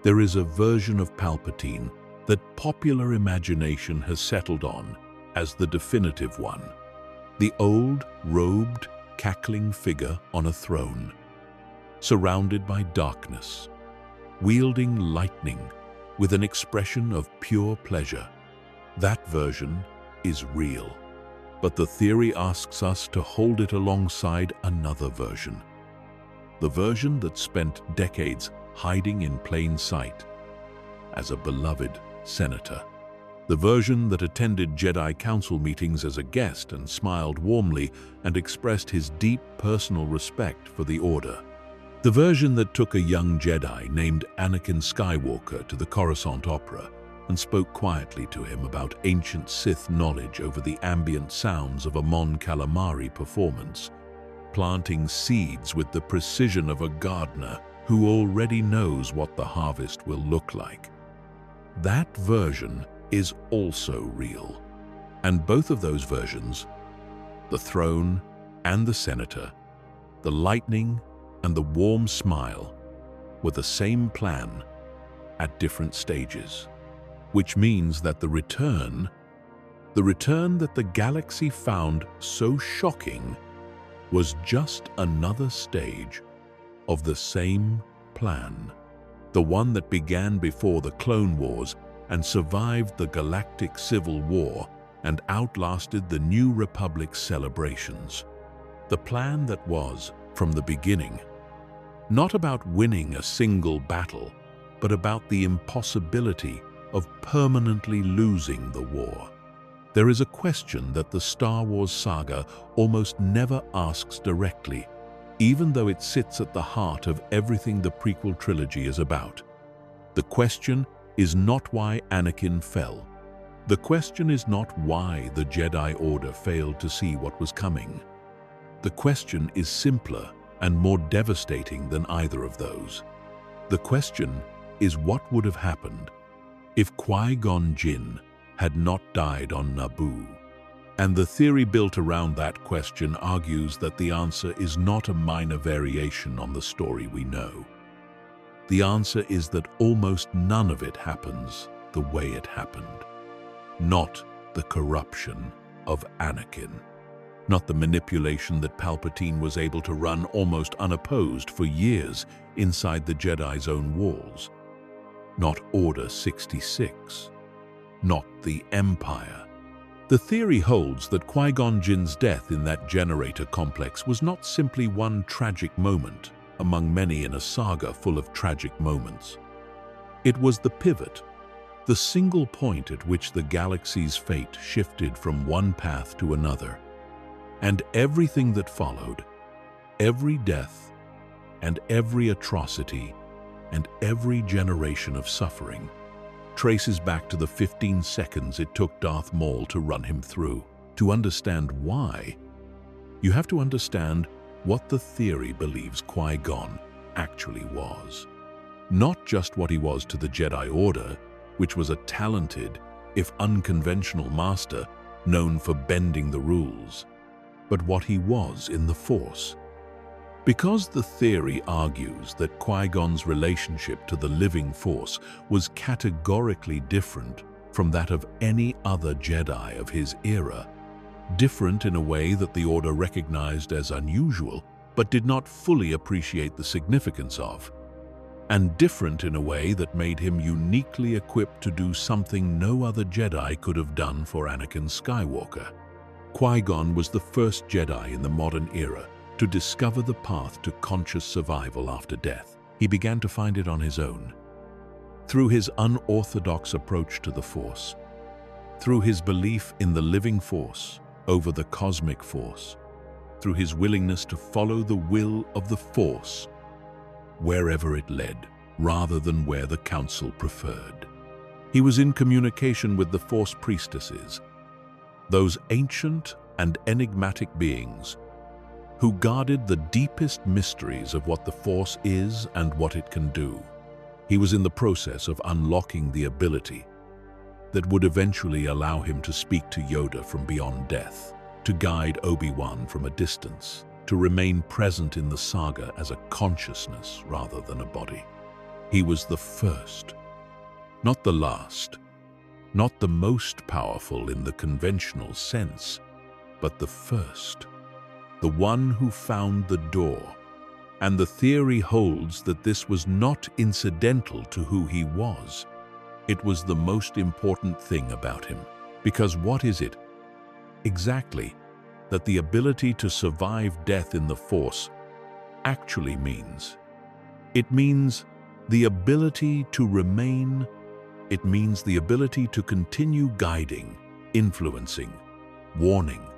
There is a version of Palpatine that popular imagination has settled on as the definitive one. The old, robed, cackling figure on a throne, surrounded by darkness, wielding lightning with an expression of pure pleasure. That version is real, but the theory asks us to hold it alongside another version. The version that spent decades hiding in plain sight as a beloved senator. The version that attended Jedi Council meetings as a guest and smiled warmly and expressed his deep personal respect for the Order. The version that took a young Jedi named Anakin Skywalker to the Coruscant Opera and spoke quietly to him about ancient Sith knowledge over the ambient sounds of a Mon Calamari performance, planting seeds with the precision of a gardener who already knows what the harvest will look like. that version is also real. And both of those versions, the throne and the senator, the lightning and the warm smile, were the same plan at different stages. Which means that the return that the galaxy found so shocking was just another stage of the same plan. The one that began before the Clone Wars and survived the Galactic Civil War and outlasted the New Republic celebrations. The plan that was, from the beginning, not about winning a single battle, but about the impossibility of permanently losing the war. There is a question that the Star Wars saga almost never asks directly, even though it sits at the heart of everything the prequel trilogy is about. The question is not why Anakin fell. The question is not why the Jedi Order failed to see what was coming. The question is simpler and more devastating than either of those. The question is what would have happened if Qui-Gon Jinn had not died on Naboo. And the theory built around that question argues that the answer is not a minor variation on the story we know. The answer is that almost none of it happens the way it happened. Not the corruption of Anakin. Not the manipulation that Palpatine was able to run almost unopposed for years inside the Jedi's own walls. Not Order 66. Not the Empire. The theory holds that Qui-Gon Jinn's death in that generator complex was not simply one tragic moment among many in a saga full of tragic moments. It was the pivot, the single point at which the galaxy's fate shifted from one path to another. And everything that followed, every death and every atrocity and every generation of suffering, traces back to the 15 seconds it took Darth Maul to run him through. To understand why, you have to understand what the theory believes Qui-Gon actually was. Not just what he was to the Jedi Order, which was a talented, if unconventional master known for bending the rules, but what he was in the Force. Because the theory argues that Qui-Gon's relationship to the living Force was categorically different from that of any other Jedi of his era, different in a way that the Order recognized as unusual but did not fully appreciate the significance of, and different in a way that made him uniquely equipped to do something no other Jedi could have done for Anakin Skywalker. Qui-Gon was the first Jedi in the modern era to discover the path to conscious survival after death. He began to find it on his own. Through his unorthodox approach to the Force, through his belief in the living Force over the cosmic Force, through his willingness to follow the will of the Force wherever it led, rather than where the Council preferred. He was in communication with the Force priestesses, those ancient and enigmatic beings who guarded the deepest mysteries of what the Force is and what it can do. He was in the process of unlocking the ability that would eventually allow him to speak to Yoda from beyond death, to guide Obi-Wan from a distance, to remain present in the saga as a consciousness rather than a body. He was the first, not the last, not the most powerful in the conventional sense, but the first, the one who found the door. And the theory holds that this was not incidental to who he was. It was the most important thing about him. Because what is it exactly that the ability to survive death in the Force actually means? It means the ability to remain. It means the ability to continue guiding, influencing, warning,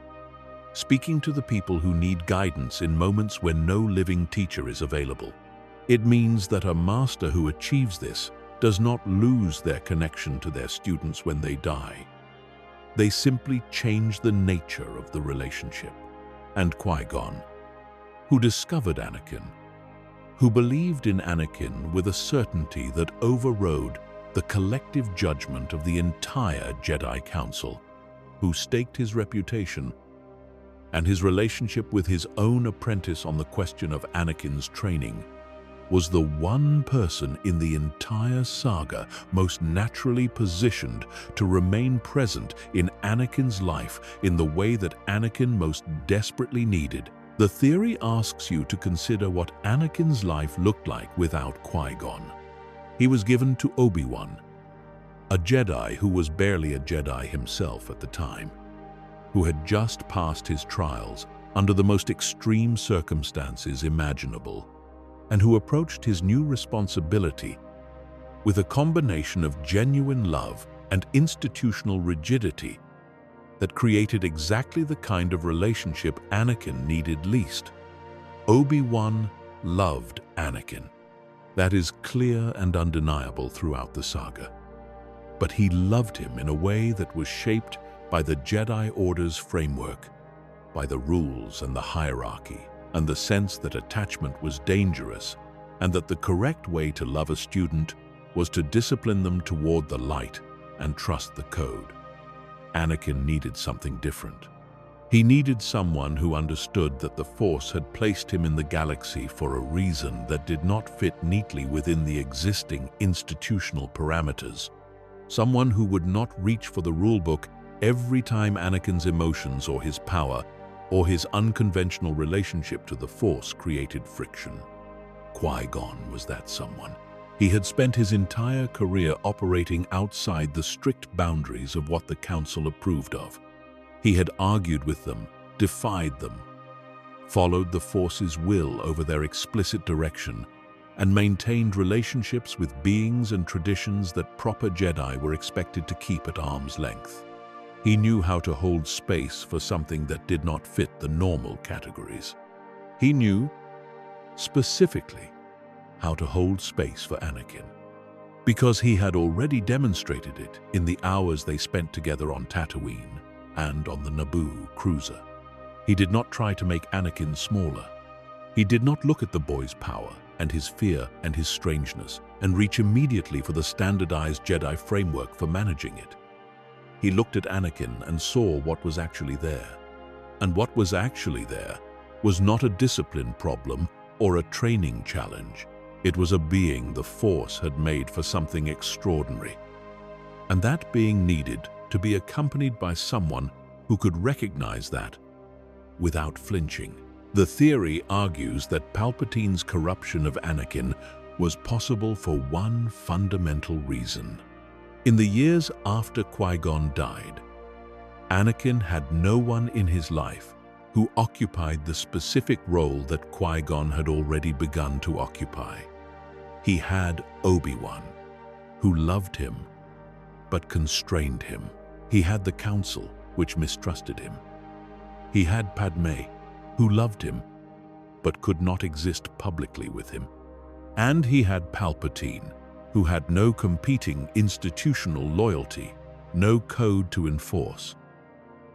speaking to the people who need guidance in moments when no living teacher is available. It means that a master who achieves this does not lose their connection to their students when they die. They simply change the nature of the relationship. And Qui-Gon, who discovered Anakin, who believed in Anakin with a certainty that overrode the collective judgment of the entire Jedi Council, who staked his reputation and his relationship with his own apprentice on the question of Anakin's training, was the one person in the entire saga most naturally positioned to remain present in Anakin's life in the way that Anakin most desperately needed. The theory asks you to consider what Anakin's life looked like without Qui-Gon. He was given to Obi-Wan, a Jedi who was barely a Jedi himself at the time, who had just passed his trials under the most extreme circumstances imaginable, and who approached his new responsibility with a combination of genuine love and institutional rigidity that created exactly the kind of relationship Anakin needed least. Obi-Wan loved Anakin. That is clear and undeniable throughout the saga. But he loved him in a way that was shaped by the Jedi Order's framework, by the rules and the hierarchy, and the sense that attachment was dangerous, and that the correct way to love a student was to discipline them toward the light and trust the code. Anakin needed something different. He needed someone who understood that the Force had placed him in the galaxy for a reason that did not fit neatly within the existing institutional parameters. Someone who would not reach for the rulebook every time Anakin's emotions or his power or his unconventional relationship to the Force created friction. Qui-Gon was that someone. He had spent his entire career operating outside the strict boundaries of what the Council approved of. He had argued with them, defied them, followed the Force's will over their explicit direction, and maintained relationships with beings and traditions that proper Jedi were expected to keep at arm's length. He knew how to hold space for something that did not fit the normal categories. He knew, specifically, how to hold space for Anakin, because he had already demonstrated it in the hours they spent together on Tatooine and on the Naboo cruiser. He did not try to make Anakin smaller. He did not look at the boy's power and his fear and his strangeness and reach immediately for the standardized Jedi framework for managing it. He looked at Anakin and saw what was actually there. And what was actually there was not a discipline problem or a training challenge. It was a being the Force had made for something extraordinary. And that being needed to be accompanied by someone who could recognize that without flinching. The theory argues that Palpatine's corruption of Anakin was possible for one fundamental reason. In the years after Qui-Gon died, Anakin had no one in his life who occupied the specific role that Qui-Gon had already begun to occupy. He had Obi-Wan, who loved him but constrained him. He had the Council, which mistrusted him. He had Padme, who loved him but could not exist publicly with him. And he had Palpatine, who had no competing institutional loyalty, no code to enforce,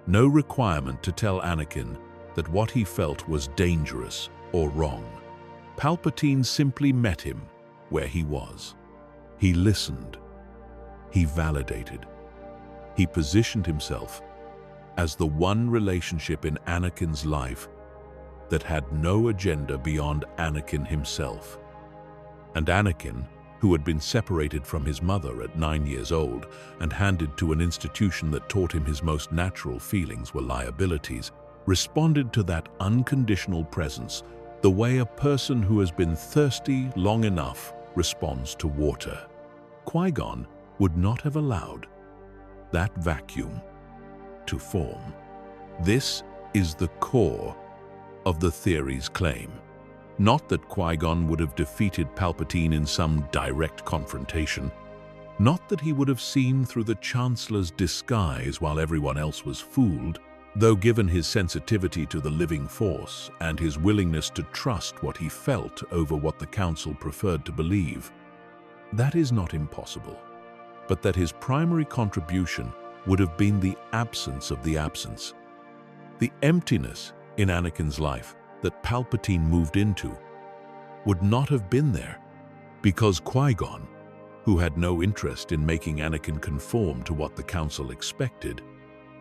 no requirement to tell Anakin that what he felt was dangerous or wrong. Palpatine simply met him where he was. He listened. He validated. He positioned himself as the one relationship in Anakin's life that had no agenda beyond Anakin himself. And Anakin, who had been separated from his mother at 9 years old and handed to an institution that taught him his most natural feelings were liabilities, responded to that unconditional presence the way a person who has been thirsty long enough responds to water. Qui-Gon would not have allowed that vacuum to form. This is the core of the theory's claim. Not that Qui-Gon would have defeated Palpatine in some direct confrontation. Not that he would have seen through the Chancellor's disguise while everyone else was fooled, though given his sensitivity to the living Force and his willingness to trust what he felt over what the Council preferred to believe. That is not impossible, but that his primary contribution would have been the absence of the absence. The emptiness in Anakin's life that Palpatine moved into would not have been there because Qui-Gon who had no interest in making Anakin conform to what the Council expected,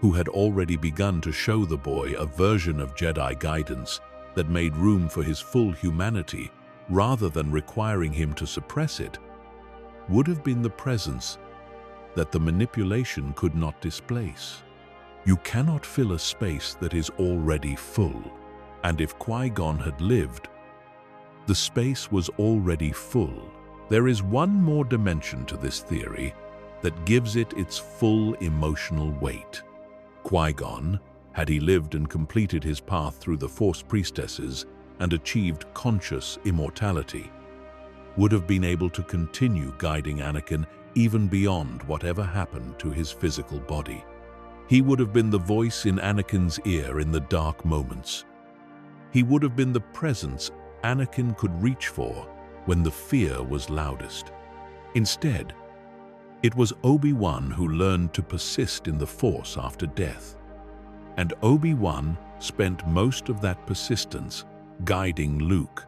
who had already begun to show the boy a version of Jedi guidance that made room for his full humanity rather than requiring him to suppress it, would have been the presence that the manipulation could not displace. You cannot fill a space that is already full, and if Qui-Gon had lived, the space was already full. There is one more dimension to this theory that gives it its full emotional weight. Qui-Gon, had he lived and completed his path through the Force priestesses and achieved conscious immortality, would have been able to continue guiding Anakin even beyond whatever happened to his physical body. He would have been the voice in Anakin's ear in the dark moments. He would have been the presence Anakin could reach for when the fear was loudest. Instead, it was Obi-Wan who learned to persist in the Force after death. And Obi-Wan spent most of that persistence guiding Luke.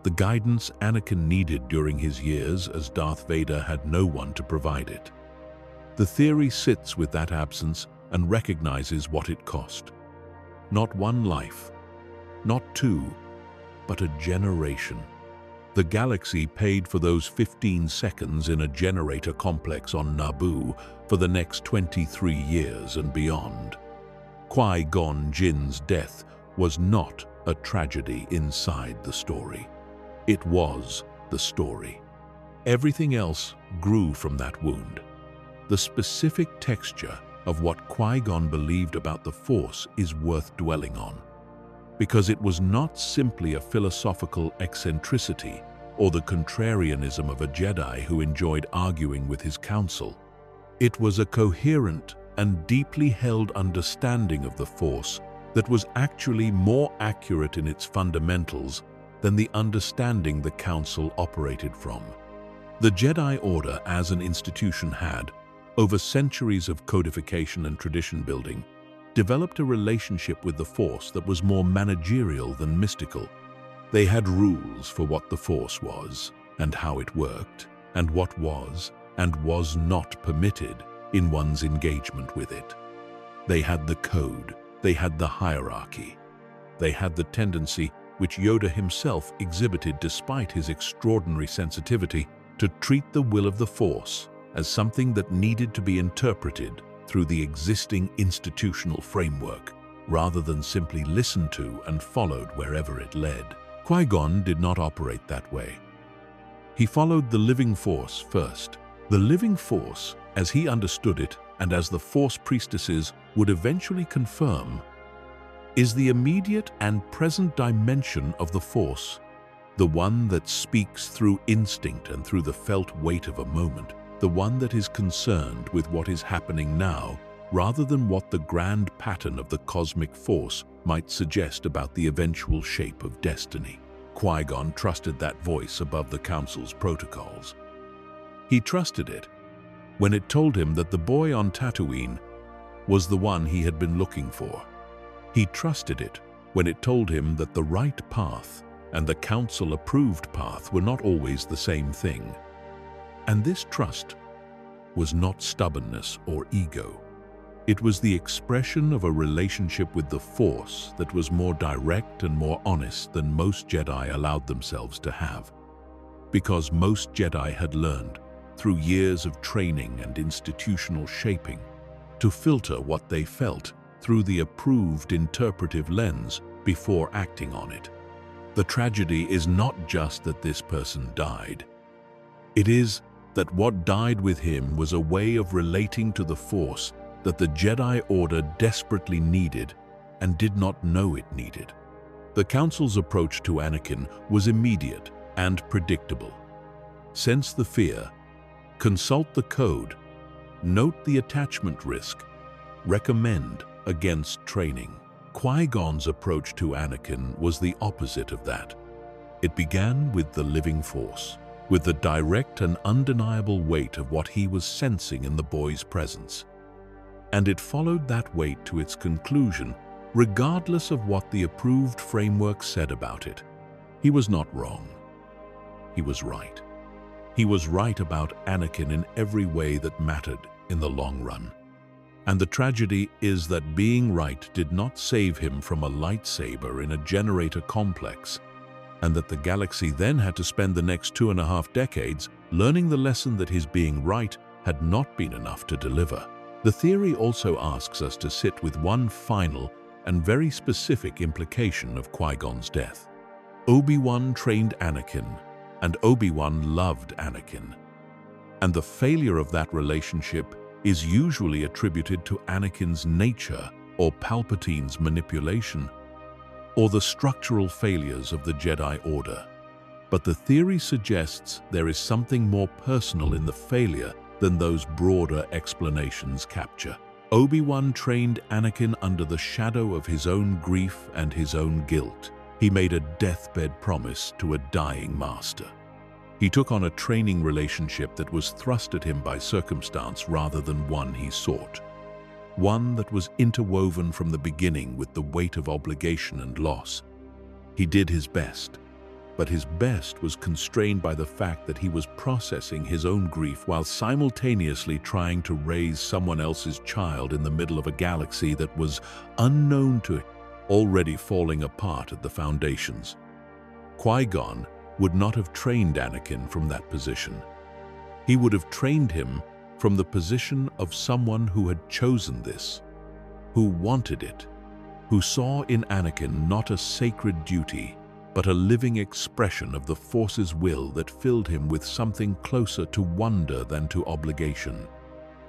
The guidance Anakin needed during his years as Darth Vader had no one to provide it. The theory sits with that absence and recognizes what it cost. Not one life, not two, but a generation. The galaxy paid for those 15 seconds in a generator complex on Naboo for the next 23 years and beyond. Qui-Gon Jinn's death was not a tragedy inside the story. It was the story. Everything else grew from that wound. The specific texture of what Qui-Gon believed about the Force is worth dwelling on, because it was not simply a philosophical eccentricity or the contrarianism of a Jedi who enjoyed arguing with his council. It was a coherent and deeply held understanding of the Force that was actually more accurate in its fundamentals than the understanding the Council operated from. The Jedi Order as an institution had, over centuries of codification and tradition building, developed a relationship with the Force that was more managerial than mystical. They had rules for what the Force was and how it worked, and what was and was not permitted in one's engagement with it. They had the code, they had the hierarchy, they had the tendency, which Yoda himself exhibited despite his extraordinary sensitivity, to treat the will of the Force as something that needed to be interpreted through the existing institutional framework, rather than simply listened to and followed wherever it led. Qui-Gon did not operate that way. He followed the living Force first. The living Force, as he understood it and as the Force priestesses would eventually confirm, is the immediate and present dimension of the Force, the one that speaks through instinct and through the felt weight of a moment, the one that is concerned with what is happening now rather than what the grand pattern of the cosmic force might suggest about the eventual shape of destiny. Qui-Gon trusted that voice above the Council's protocols. He trusted it when it told him that the boy on Tatooine was the one he had been looking for. He trusted it when it told him that the right path and the Council-approved path were not always the same thing. And this trust was not stubbornness or ego. It was the expression of a relationship with the Force that was more direct and more honest than most Jedi allowed themselves to have. Because most Jedi had learned, through years of training and institutional shaping, to filter what they felt through the approved interpretive lens before acting on it. The tragedy is not just that this person died. It is that what died with him was a way of relating to the Force that the Jedi Order desperately needed and did not know it needed. The Council's approach to Anakin was immediate and predictable. Sense the fear, consult the code, note the attachment risk, recommend against training. Qui-Gon's approach to Anakin was the opposite of that. It began with the living Force, with the direct and undeniable weight of what he was sensing in the boy's presence. And it followed that weight to its conclusion, regardless of what the approved framework said about it. He was not wrong. He was right. He was right about Anakin in every way that mattered in the long run. And the tragedy is that being right did not save him from a lightsaber in a generator complex, and that the galaxy then had to spend the next 2.5 decades learning the lesson that his being right had not been enough to deliver. The theory also asks us to sit with one final and very specific implication of Qui-Gon's death. Obi-Wan trained Anakin, and Obi-Wan loved Anakin. And the failure of that relationship is usually attributed to Anakin's nature or Palpatine's manipulation, or the structural failures of the Jedi Order. But the theory suggests there is something more personal in the failure than those broader explanations capture. Obi-Wan trained Anakin under the shadow of his own grief and his own guilt. He made a deathbed promise to a dying master. He took on a training relationship that was thrust at him by circumstance rather than one he sought. One that was interwoven from the beginning with the weight of obligation and loss. He did his best, but his best was constrained by the fact that he was processing his own grief while simultaneously trying to raise someone else's child in the middle of a galaxy that was unknown to him, already falling apart at the foundations. Qui-Gon would not have trained Anakin from that position. He would have trained him from the position of someone who had chosen this, who wanted it, who saw in Anakin not a sacred duty, but a living expression of the Force's will that filled him with something closer to wonder than to obligation.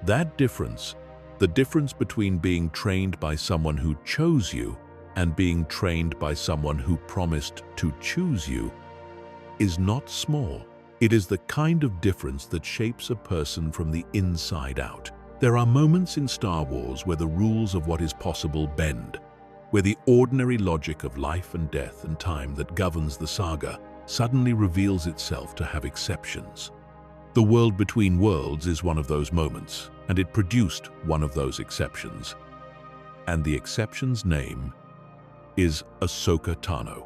That difference, the difference between being trained by someone who chose you and being trained by someone who promised to choose you, is not small. It is the kind of difference that shapes a person from the inside out. There are moments in Star Wars where the rules of what is possible bend, where the ordinary logic of life and death and time that governs the saga suddenly reveals itself to have exceptions. The World Between Worlds is one of those moments, and it produced one of those exceptions. And the exception's name is Ahsoka Tano.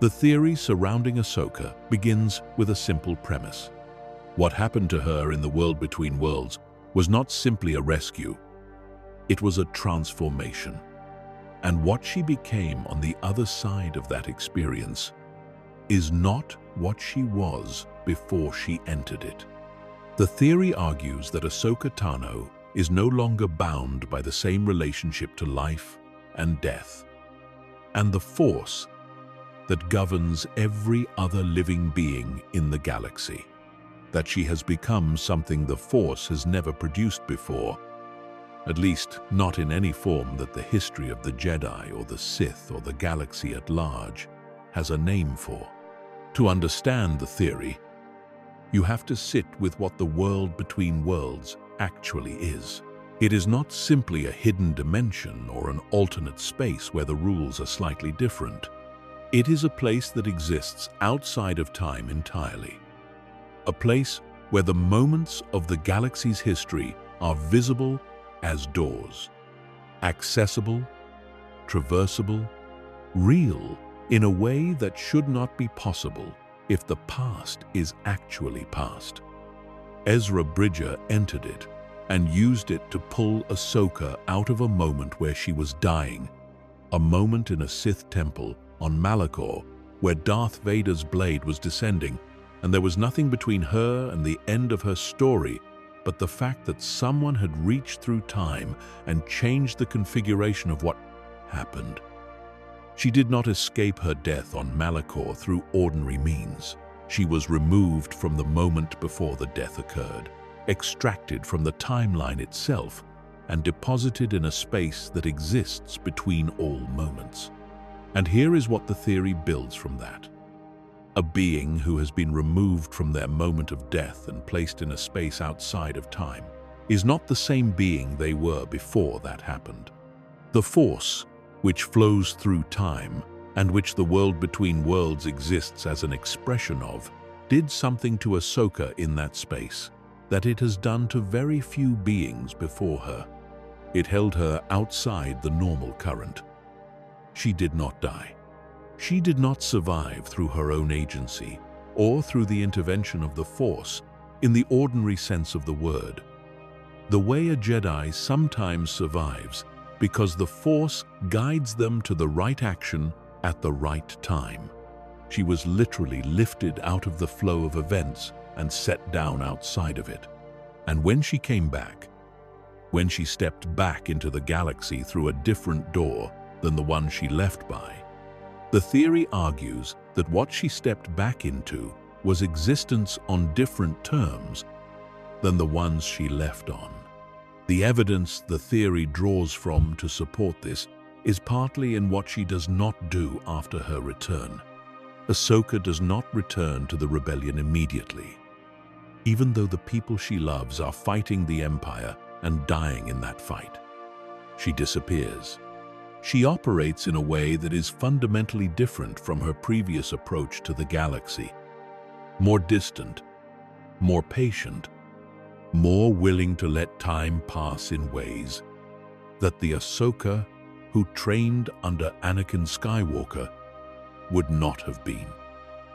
The theory surrounding Ahsoka begins with a simple premise. What happened to her in the World Between Worlds was not simply a rescue, it was a transformation. And what she became on the other side of that experience is not what she was before she entered it. The theory argues that Ahsoka Tano is no longer bound by the same relationship to life and death, and the Force that governs every other living being in the galaxy, that she has become something the Force has never produced before, at least not in any form that the history of the Jedi or the Sith or the galaxy at large has a name for. To understand the theory, you have to sit with what the World Between Worlds actually is. It is not simply a hidden dimension or an alternate space where the rules are slightly different. It is a place that exists outside of time entirely. A place where the moments of the galaxy's history are visible as doors, accessible, traversable, real in a way that should not be possible if the past is actually past. Ezra Bridger entered it and used it to pull Ahsoka out of a moment where she was dying, a moment in a Sith temple on Malachor where Darth Vader's blade was descending, and there was nothing between her and the end of her story but the fact that someone had reached through time and changed the configuration of what happened. She did not escape her death on Malachor through ordinary means. She was removed from the moment before the death occurred, extracted from the timeline itself, and deposited in a space that exists between all moments. And here is what the theory builds from that. A being who has been removed from their moment of death and placed in a space outside of time is not the same being they were before that happened. The Force, which flows through time and which the World Between Worlds exists as an expression of, did something to Ahsoka in that space that it has done to very few beings before her. It held her outside the normal current. She did not die. She did not survive through her own agency or through the intervention of the Force in the ordinary sense of the word. The way a Jedi sometimes survives because the Force guides them to the right action at the right time. She was literally lifted out of the flow of events and set down outside of it. And when she came back, when she stepped back into the galaxy through a different door than the one she left by, the theory argues that what she stepped back into was existence on different terms than the ones she left on. The evidence the theory draws from to support this is partly in what she does not do after her return. Ahsoka does not return to the rebellion immediately. Even though the people she loves are fighting the Empire and dying in that fight, she disappears. She operates in a way that is fundamentally different from her previous approach to the galaxy. More distant, more patient, more willing to let time pass in ways that the Ahsoka who trained under Anakin Skywalker would not have been.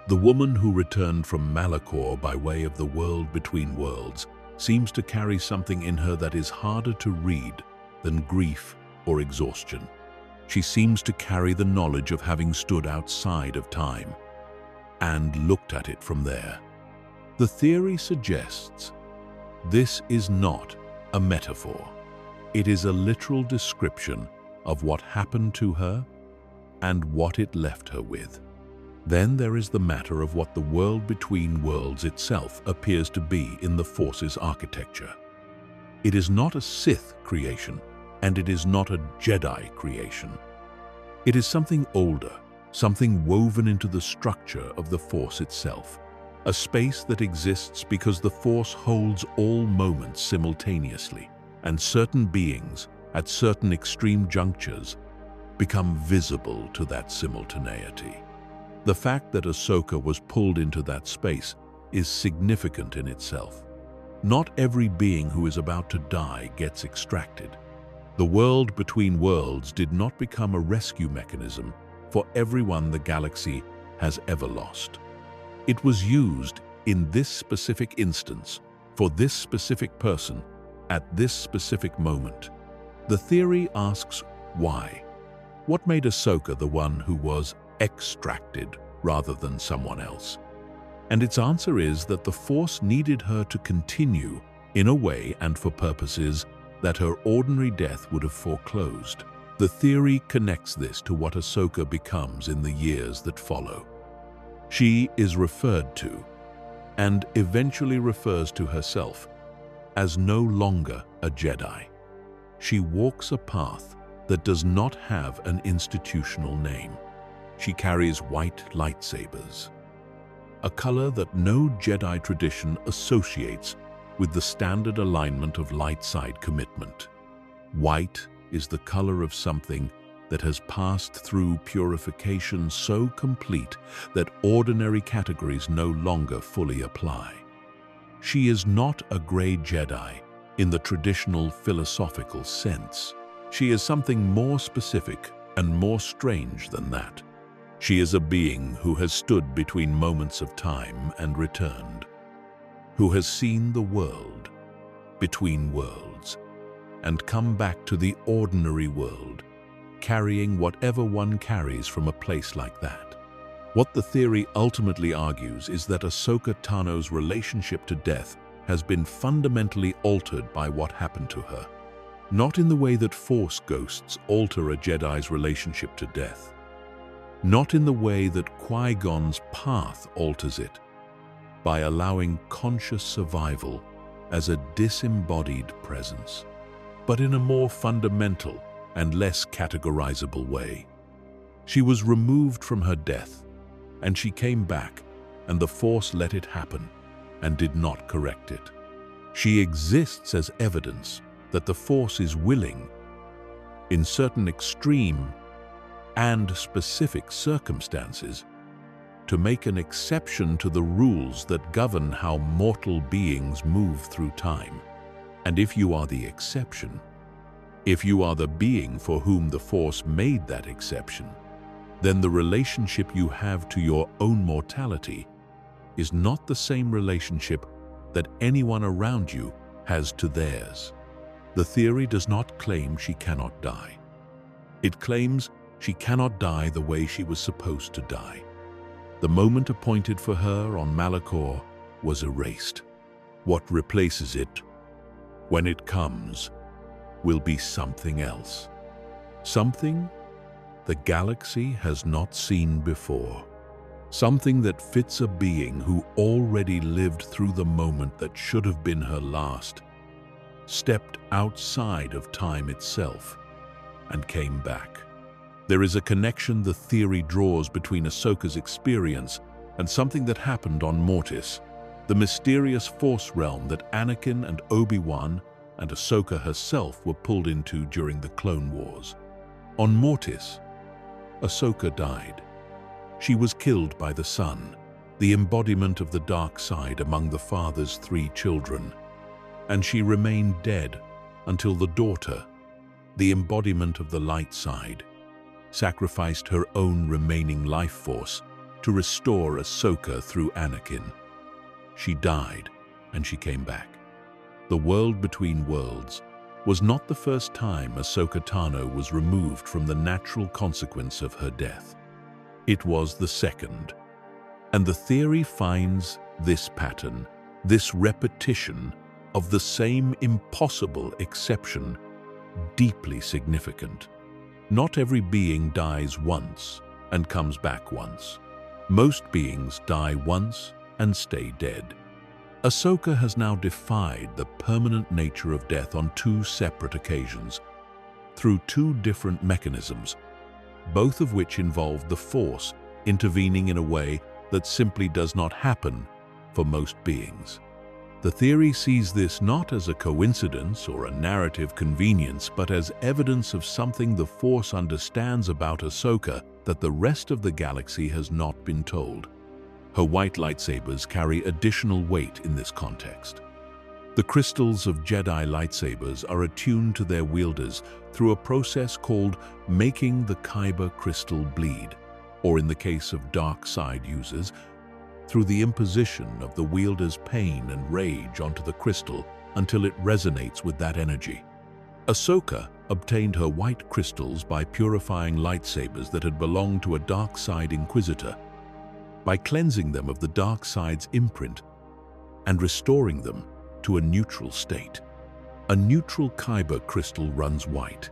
The woman who returned from Malachor by way of the world between worlds seems to carry something in her that is harder to read than grief or exhaustion. She seems to carry the knowledge of having stood outside of time and looked at it from there. The theory suggests this is not a metaphor. It is a literal description of what happened to her and what it left her with. Then there is the matter of what the world between worlds itself appears to be in the Force's architecture. It is not a Sith creation, and it is not a Jedi creation. It is something older, something woven into the structure of the Force itself, a space that exists because the Force holds all moments simultaneously, and certain beings, at certain extreme junctures, become visible to that simultaneity. The fact that Ahsoka was pulled into that space is significant in itself. Not every being who is about to die gets extracted. The world between worlds did not become a rescue mechanism for everyone the galaxy has ever lost. It was used in this specific instance for this specific person at this specific moment. The theory asks why. What made Ahsoka the one who was extracted rather than someone else? And its answer is that the Force needed her to continue in a way and for purposes that her ordinary death would have foreclosed. The theory connects this to what Ahsoka becomes in the years that follow. She is referred to, and eventually refers to herself, as no longer a Jedi. She walks a path that does not have an institutional name. She carries white lightsabers, a color that no Jedi tradition associates with the standard alignment of light side commitment. White is the color of something that has passed through purification so complete that ordinary categories no longer fully apply. She is not a gray Jedi in the traditional philosophical sense. She is something more specific and more strange than that. She is a being who has stood between moments of time and returned, who has seen the world between worlds and come back to the ordinary world, carrying whatever one carries from a place like that. What the theory ultimately argues is that Ahsoka Tano's relationship to death has been fundamentally altered by what happened to her. Not in the way that Force ghosts alter a Jedi's relationship to death. Not in the way that Qui-Gon's path alters it, by allowing conscious survival as a disembodied presence, but in a more fundamental and less categorizable way. She was removed from her death, and she came back, and the Force let it happen and did not correct it. She exists as evidence that the Force is willing, in certain extreme and specific circumstances, to make an exception to the rules that govern how mortal beings move through time. And if you are the exception, if you are the being for whom the Force made that exception, then the relationship you have to your own mortality is not the same relationship that anyone around you has to theirs. The theory does not claim she cannot die. It claims she cannot die the way she was supposed to die. The moment appointed for her on Malachor was erased. What replaces it, when it comes, will be something else. Something the galaxy has not seen before. Something that fits a being who already lived through the moment that should have been her last, stepped outside of time itself, and came back. There is a connection the theory draws between Ahsoka's experience and something that happened on Mortis, the mysterious Force realm that Anakin and Obi-Wan and Ahsoka herself were pulled into during the Clone Wars. On Mortis, Ahsoka died. She was killed by the Son, the embodiment of the dark side among the Father's 3 children, and she remained dead until the daughter, the embodiment of the light side, sacrificed her own remaining life force to restore Ahsoka through Anakin. She died, and she came back. The world between worlds was not the first time Ahsoka Tano was removed from the natural consequence of her death. It was the second. And the theory finds this pattern, this repetition of the same impossible exception, deeply significant. Not every being dies once and comes back once. Most beings die once and stay dead. Ahsoka has now defied the permanent nature of death on 2 separate occasions, through 2 different mechanisms, both of which involve the Force intervening in a way that simply does not happen for most beings. The theory sees this not as a coincidence or a narrative convenience, but as evidence of something the Force understands about Ahsoka that the rest of the galaxy has not been told. Her white lightsabers carry additional weight in this context. The crystals of Jedi lightsabers are attuned to their wielders through a process called making the Kyber crystal bleed, or in the case of dark side users, through the imposition of the wielder's pain and rage onto the crystal until it resonates with that energy. Ahsoka obtained her white crystals by purifying lightsabers that had belonged to a dark side inquisitor, by cleansing them of the dark side's imprint and restoring them to a neutral state. A neutral Kyber crystal runs white.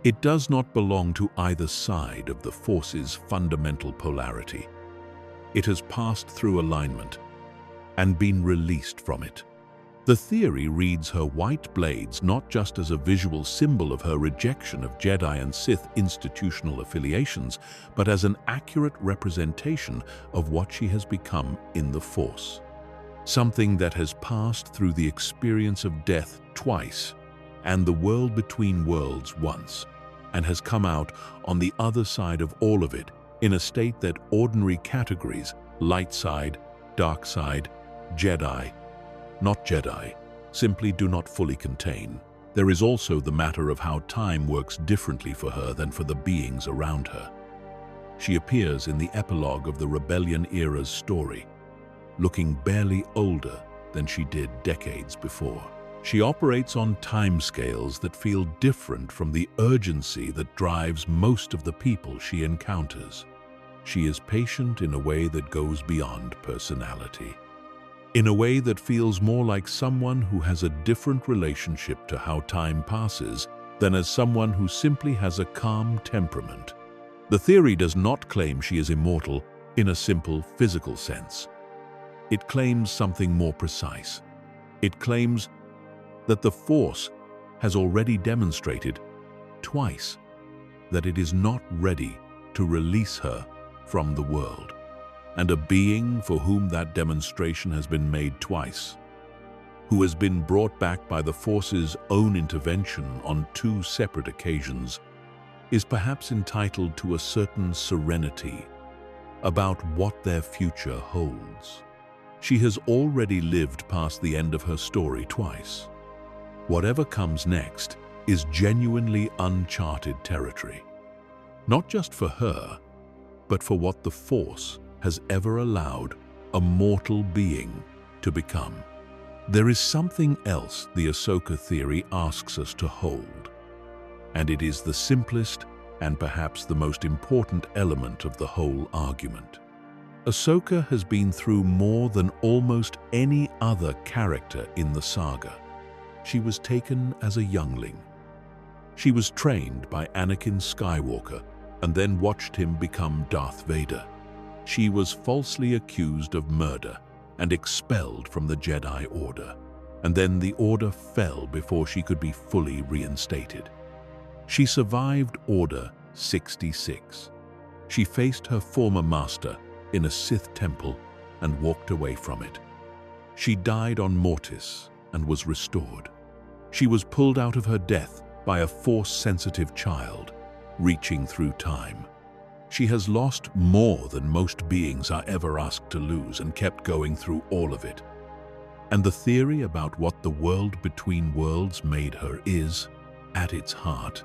It does not belong to either side of the Force's fundamental polarity. It has passed through alignment and been released from it. The theory reads her white blades not just as a visual symbol of her rejection of Jedi and Sith institutional affiliations, but as an accurate representation of what she has become in the Force. Something that has passed through the experience of death twice and the world between worlds once, and has come out on the other side of all of it in a state that ordinary categories, light side, dark side, Jedi, not Jedi, simply do not fully contain. There is also the matter of how time works differently for her than for the beings around her. She appears in the epilogue of the Rebellion era's story, looking barely older than she did decades before. She operates on timescales that feel different from the urgency that drives most of the people she encounters. She is patient in a way that goes beyond personality, in a way that feels more like someone who has a different relationship to how time passes than as someone who simply has a calm temperament. The theory does not claim she is immortal in a simple physical sense. It claims something more precise. It claims that the Force has already demonstrated twice that it is not ready to release her from the world, and a being for whom that demonstration has been made twice, who has been brought back by the Force's own intervention on 2 separate occasions, is perhaps entitled to a certain serenity about what their future holds. She has already lived past the end of her story twice. Whatever comes next is genuinely uncharted territory, not just for her, but for what the Force has ever allowed a mortal being, to become. There is something else the Ahsoka theory asks us to hold, and it is the simplest and perhaps the most important element of the whole argument. Ahsoka has been through more than almost any other character in the saga. She was taken as a youngling. She was trained by Anakin Skywalker and then watched him become Darth Vader. She was falsely accused of murder and expelled from the Jedi Order, and then the Order fell before she could be fully reinstated. She survived Order 66. She faced her former master in a Sith temple and walked away from it. She died on Mortis and was restored. She was pulled out of her death by a Force-sensitive child, reaching through time. She has lost more than most beings are ever asked to lose and kept going through all of it. And the theory about what the world between worlds made her is, at its heart,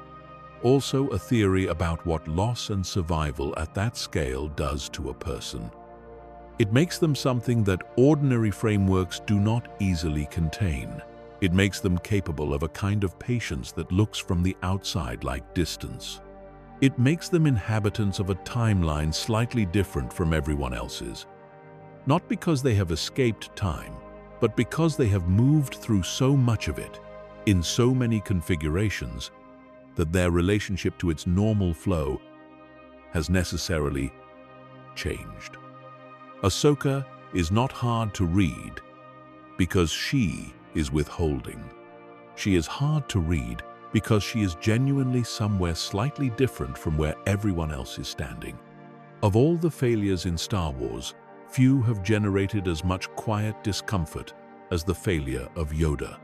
also a theory about what loss and survival at that scale does to a person. It makes them something that ordinary frameworks do not easily contain. It makes them capable of a kind of patience that looks from the outside like distance. It makes them inhabitants of a timeline slightly different from everyone else's. Not because they have escaped time, but because they have moved through so much of it, in so many configurations, that their relationship to its normal flow has necessarily changed. Ahsoka is not hard to read because she is withholding. She is hard to read because she is genuinely somewhere slightly different from where everyone else is standing. Of all the failures in Star Wars, few have generated as much quiet discomfort as the failure of Yoda.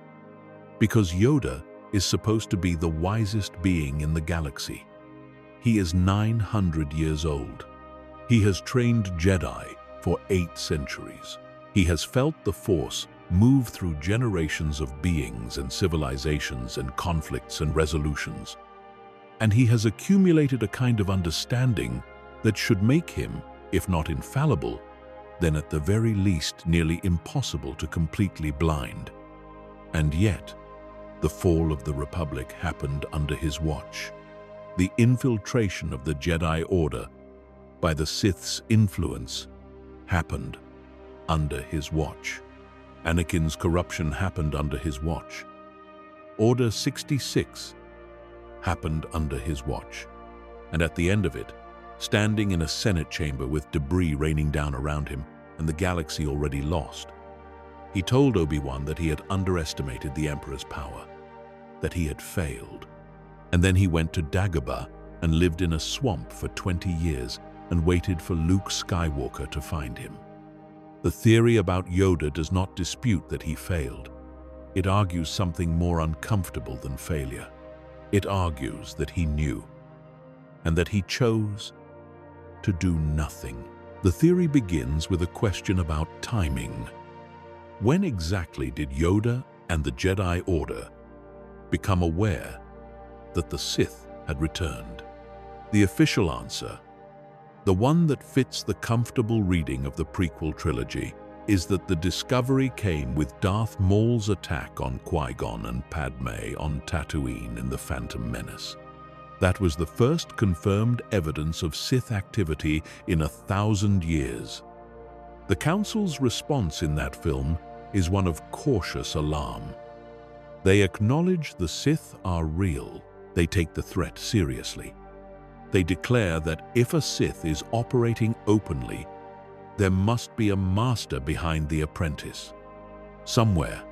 Because Yoda is supposed to be the wisest being in the galaxy. He is 900 years old. He has trained Jedi for 8 centuries. He has felt the Force move through generations of beings and civilizations and conflicts and resolutions. And he has accumulated a kind of understanding that should make him, if not infallible, then at the very least nearly impossible to completely blind. And yet, the fall of the Republic happened under his watch. The infiltration of the Jedi Order by the Sith's influence happened under his watch. Anakin's corruption happened under his watch. Order 66 happened under his watch. And at the end of it, standing in a Senate chamber with debris raining down around him and the galaxy already lost, he told Obi-Wan that he had underestimated the Emperor's power, that he had failed. And then he went to Dagobah and lived in a swamp for 20 years and waited for Luke Skywalker to find him. The theory about Yoda does not dispute that he failed. It argues something more uncomfortable than failure. It argues that he knew, and that he chose to do nothing. The theory begins with a question about timing. When exactly did Yoda and the Jedi Order become aware that the Sith had returned? The official answer, the one that fits the comfortable reading of the prequel trilogy, is that the discovery came with Darth Maul's attack on Qui-Gon and Padme on Tatooine in The Phantom Menace. That was the first confirmed evidence of Sith activity in 1,000 years. The Council's response in that film is one of cautious alarm. They acknowledge the Sith are real. They take the threat seriously. They declare that if a Sith is operating openly, there must be a master behind the apprentice, somewhere,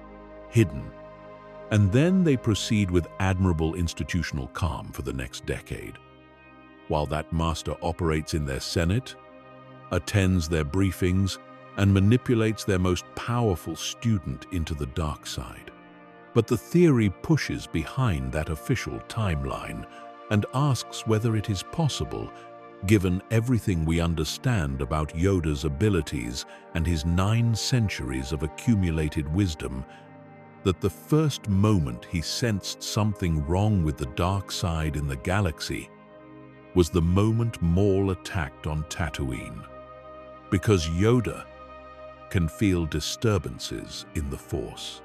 hidden. And then they proceed with admirable institutional calm for the next decade. While that master operates in their Senate, attends their briefings, and manipulates their most powerful student into the dark side. But the theory pushes behind that official timeline and asks whether it is possible, given everything we understand about Yoda's abilities and his 9 centuries of accumulated wisdom, that the first moment he sensed something wrong with the dark side in the galaxy was the moment Maul attacked on Tatooine. Because Yoda can feel disturbances in the Force.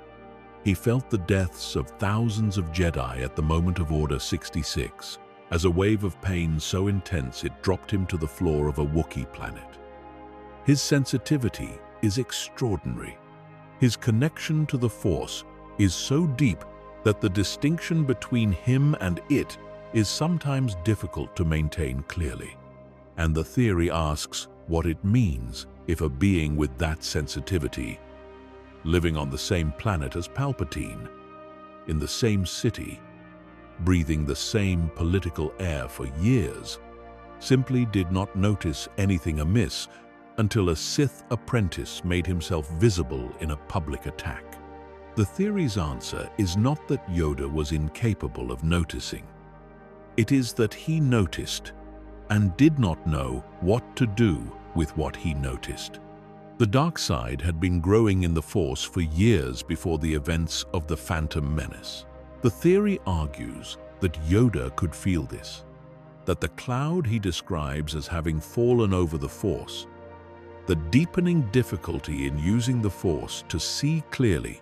He felt the deaths of thousands of Jedi at the moment of Order 66, as a wave of pain so intense it dropped him to the floor of a Wookiee planet. His sensitivity is extraordinary. His connection to the Force is so deep that the distinction between him and it is sometimes difficult to maintain clearly. And the theory asks what it means if a being with that sensitivity, living on the same planet as Palpatine, in the same city, breathing the same political air for years, simply did not notice anything amiss until a Sith apprentice made himself visible in a public attack. The theory's answer is not that Yoda was incapable of noticing. It is that he noticed and did not know what to do with what he noticed. The dark side had been growing in the Force for years before the events of the Phantom Menace. The theory argues that Yoda could feel this, that the cloud he describes as having fallen over the Force, the deepening difficulty in using the Force to see clearly,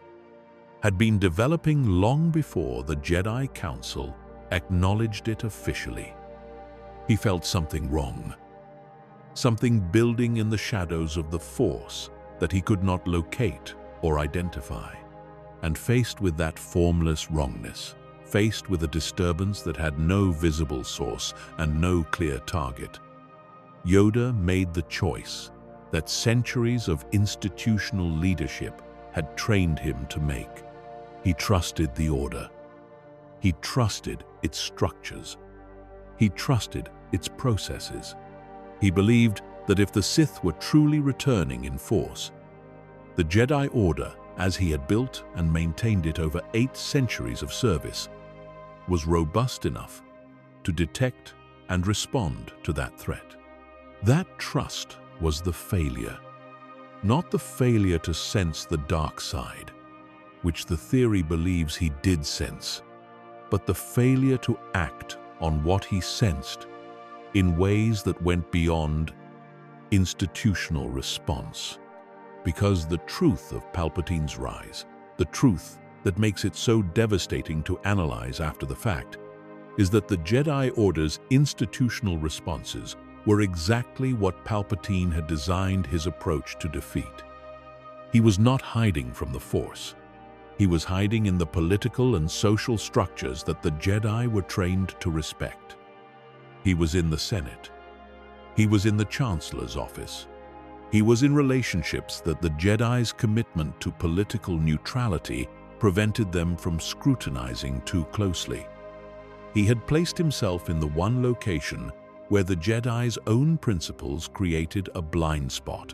had been developing long before the Jedi Council acknowledged it officially. He felt something wrong, something building in the shadows of the Force that he could not locate or identify. And faced with that formless wrongness, faced with a disturbance that had no visible source and no clear target, Yoda made the choice that centuries of institutional leadership had trained him to make. He trusted the Order. He trusted its structures. He trusted its processes. He believed that if the Sith were truly returning in force, the Jedi Order, as he had built and maintained it over 8 centuries of service, was robust enough to detect and respond to that threat. That trust was the failure, not the failure to sense the dark side, which the theory believes he did sense, but the failure to act on what he sensed in ways that went beyond institutional response. Because the truth of Palpatine's rise, the truth that makes it so devastating to analyze after the fact, is that the Jedi Order's institutional responses were exactly what Palpatine had designed his approach to defeat. He was not hiding from the Force. He was hiding in the political and social structures that the Jedi were trained to respect. He was in the Senate. He was in the Chancellor's office. He was in relationships that the Jedi's commitment to political neutrality prevented them from scrutinizing too closely. He had placed himself in the one location where the Jedi's own principles created a blind spot,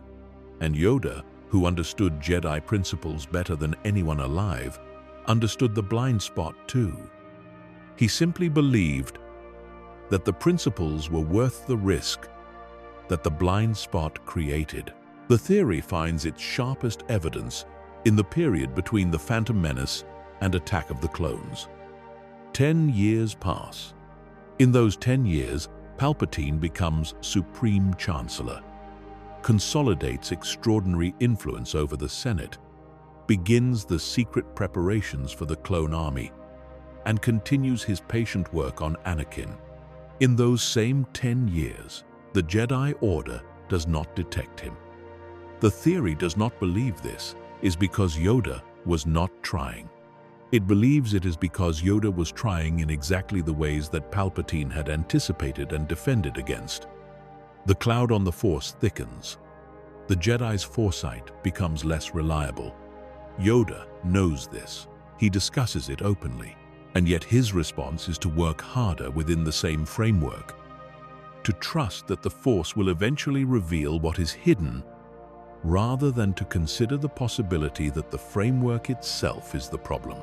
and Yoda, who understood Jedi principles better than anyone alive, understood the blind spot too. He simply believed that the principles were worth the risk that the blind spot created. The theory finds its sharpest evidence in the period between the Phantom Menace and Attack of the Clones. 10 years pass. In those 10 years, Palpatine becomes Supreme Chancellor, consolidates extraordinary influence over the Senate, begins the secret preparations for the clone army, and continues his patient work on Anakin. In those same 10 years, the Jedi Order does not detect him. The theory does not believe this is because Yoda was not trying. It believes it is because Yoda was trying in exactly the ways that Palpatine had anticipated and defended against. The cloud on the Force thickens. The Jedi's foresight becomes less reliable. Yoda knows this. He discusses it openly, and yet his response is to work harder within the same framework, to trust that the Force will eventually reveal what is hidden, rather than to consider the possibility that the framework itself is the problem.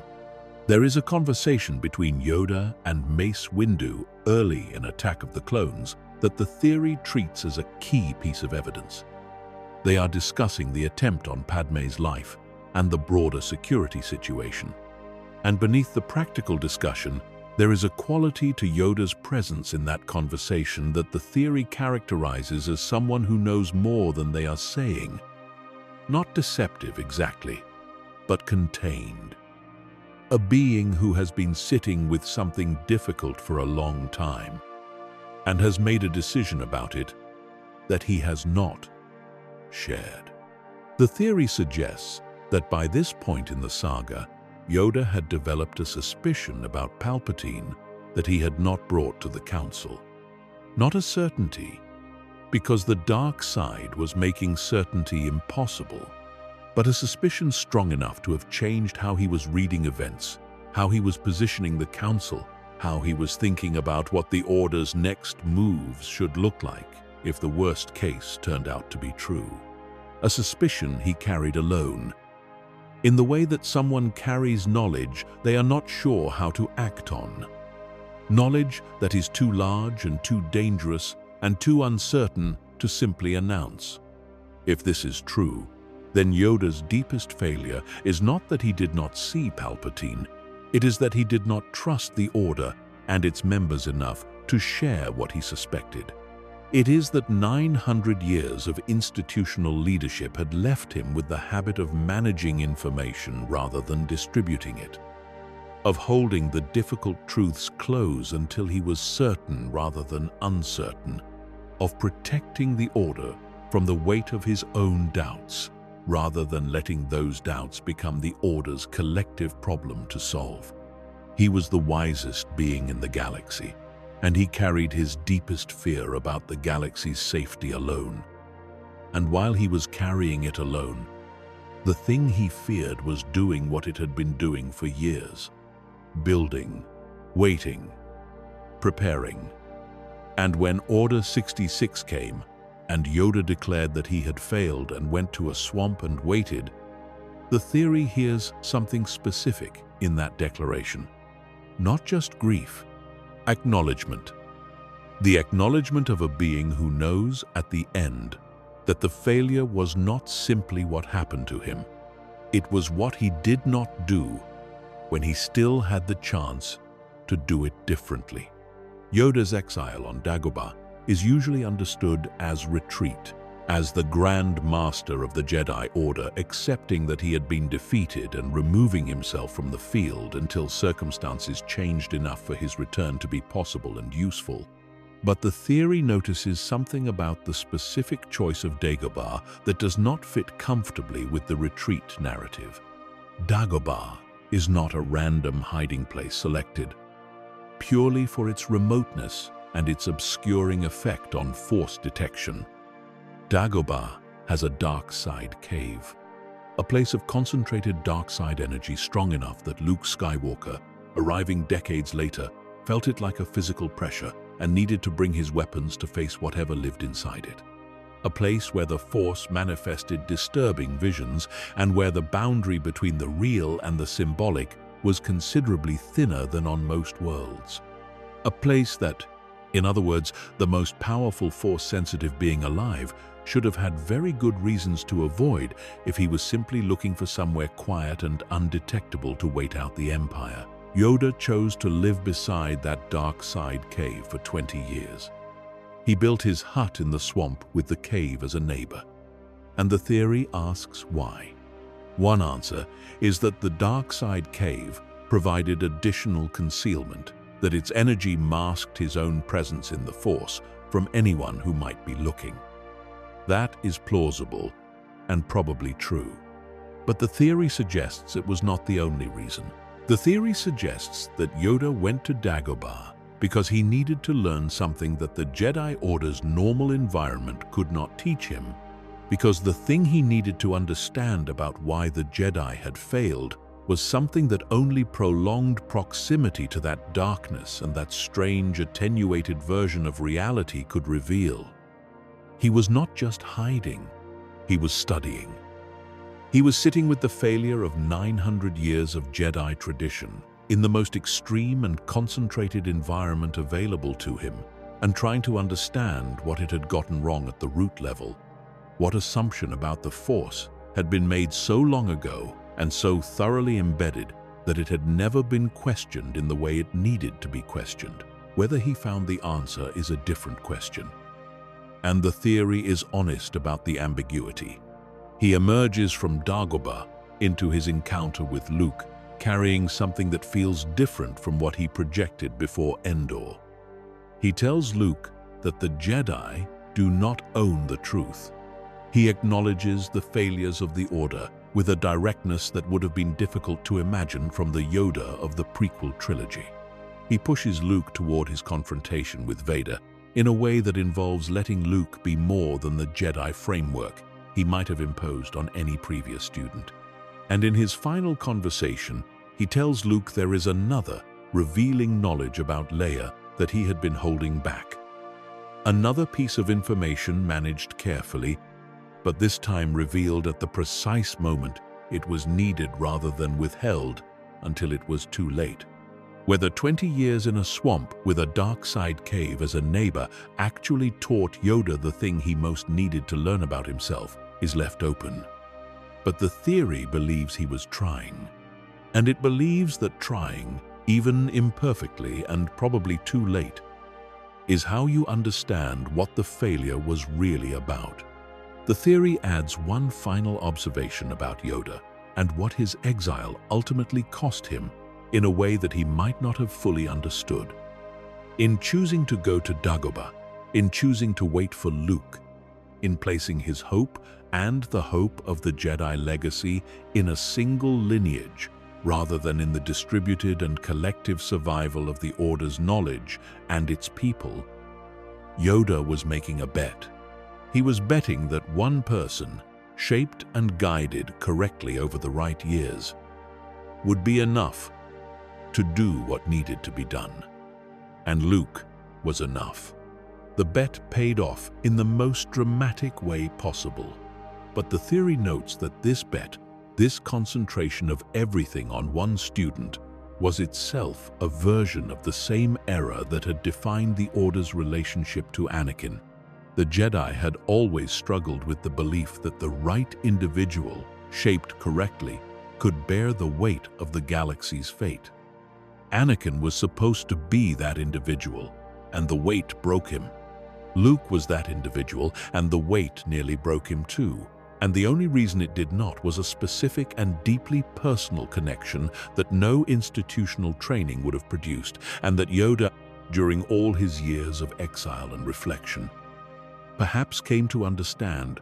There is a conversation between Yoda and Mace Windu early in Attack of the Clones that the theory treats as a key piece of evidence. They are discussing the attempt on Padmé's life and the broader security situation. And beneath the practical discussion, there is a quality to Yoda's presence in that conversation that the theory characterizes as someone who knows more than they are saying. not deceptive exactly, but contained. A being who has been sitting with something difficult for a long time and has made a decision about it that he has not shared. The theory suggests that by this point in the saga, Yoda had developed a suspicion about Palpatine that he had not brought to the Council. Not a certainty, because the dark side was making certainty impossible, but a suspicion strong enough to have changed how he was reading events, how he was positioning the Council, how he was thinking about what the Order's next moves should look like if the worst case turned out to be true. A suspicion he carried alone. In the way that someone carries knowledge they are not sure how to act on. Knowledge that is too large and too dangerous and too uncertain to simply announce. If this is true, then Yoda's deepest failure is not that he did not see Palpatine, it is that he did not trust the Order and its members enough to share what he suspected. It is that 900 years of institutional leadership had left him with the habit of managing information rather than distributing it, of holding the difficult truths close until he was certain rather than uncertain, of protecting the Order from the weight of his own doubts, rather than letting those doubts become the Order's collective problem to solve. He was the wisest being in the galaxy, and he carried his deepest fear about the galaxy's safety alone. And while he was carrying it alone, the thing he feared was doing what it had been doing for years. Building, waiting, preparing. And when Order 66 came, and Yoda declared that he had failed and went to a swamp and waited, the theory hears something specific in that declaration. Not just grief, acknowledgement. The acknowledgement of a being who knows at the end that the failure was not simply what happened to him. It was what he did not do when he still had the chance to do it differently. Yoda's exile on Dagobah is usually understood as retreat, as the Grand Master of the Jedi Order accepting that he had been defeated and removing himself from the field until circumstances changed enough for his return to be possible and useful. But the theory notices something about the specific choice of Dagobah that does not fit comfortably with the retreat narrative. Dagobah is not a random hiding place selected purely for its remoteness and its obscuring effect on Force detection. Dagobah has a dark side cave, a place of concentrated dark side energy strong enough that Luke Skywalker, arriving decades later, felt it like a physical pressure and needed to bring his weapons to face whatever lived inside it. A place where the Force manifested disturbing visions and where the boundary between the real and the symbolic was considerably thinner than on most worlds. A place that, in other words, the most powerful Force-sensitive being alive should have had very good reasons to avoid if he was simply looking for somewhere quiet and undetectable to wait out the Empire. Yoda chose to live beside that dark side cave for 20 years. He built his hut in the swamp with the cave as a neighbor. And the theory asks why. One answer is that the dark side cave provided additional concealment, that its energy masked his own presence in the Force from anyone who might be looking. That is plausible and probably true. But the theory suggests it was not the only reason. The theory suggests that Yoda went to Dagobah because he needed to learn something that the Jedi Order's normal environment could not teach him, because the thing he needed to understand about why the Jedi had failed was something that only prolonged proximity to that darkness and that strange, attenuated version of reality could reveal. He was not just hiding, he was studying. He was sitting with the failure of 900 years of Jedi tradition in the most extreme and concentrated environment available to him, and trying to understand what it had gotten wrong at the root level. What assumption about the Force had been made so long ago and so thoroughly embedded that it had never been questioned in the way it needed to be questioned. Whether he found the answer is a different question. And the theory is honest about the ambiguity. He emerges from Dagobah into his encounter with Luke, carrying something that feels different from what he projected before Endor. He tells Luke that the Jedi do not own the truth. He acknowledges the failures of the Order with a directness that would have been difficult to imagine from the Yoda of the prequel trilogy. He pushes Luke toward his confrontation with Vader in a way that involves letting Luke be more than the Jedi framework he might have imposed on any previous student. And in his final conversation, he tells Luke there is another, revealing knowledge about Leia that he had been holding back. Another piece of information managed carefully, but this time revealed at the precise moment it was needed rather than withheld until it was too late. Whether 20 years in a swamp with a dark side cave as a neighbor actually taught Yoda the thing he most needed to learn about himself is left open. But the theory believes he was trying. And it believes that trying, even imperfectly and probably too late, is how you understand what the failure was really about. The theory adds one final observation about Yoda and what his exile ultimately cost him in a way that he might not have fully understood. In choosing to go to Dagobah, in choosing to wait for Luke, in placing his hope and the hope of the Jedi legacy in a single lineage rather than in the distributed and collective survival of the Order's knowledge and its people, Yoda was making a bet. He was betting that one person, shaped and guided correctly over the right years, would be enough to do what needed to be done. And Luke was enough. The bet paid off in the most dramatic way possible. But the theory notes that this bet, this concentration of everything on one student, was itself a version of the same error that had defined the Order's relationship to Anakin. The Jedi had always struggled with the belief that the right individual, shaped correctly, could bear the weight of the galaxy's fate. Anakin was supposed to be that individual, and the weight broke him. Luke was that individual, and the weight nearly broke him too. And the only reason it did not was a specific and deeply personal connection that no institutional training would have produced, and that Yoda, during all his years of exile and reflection, perhaps came to understand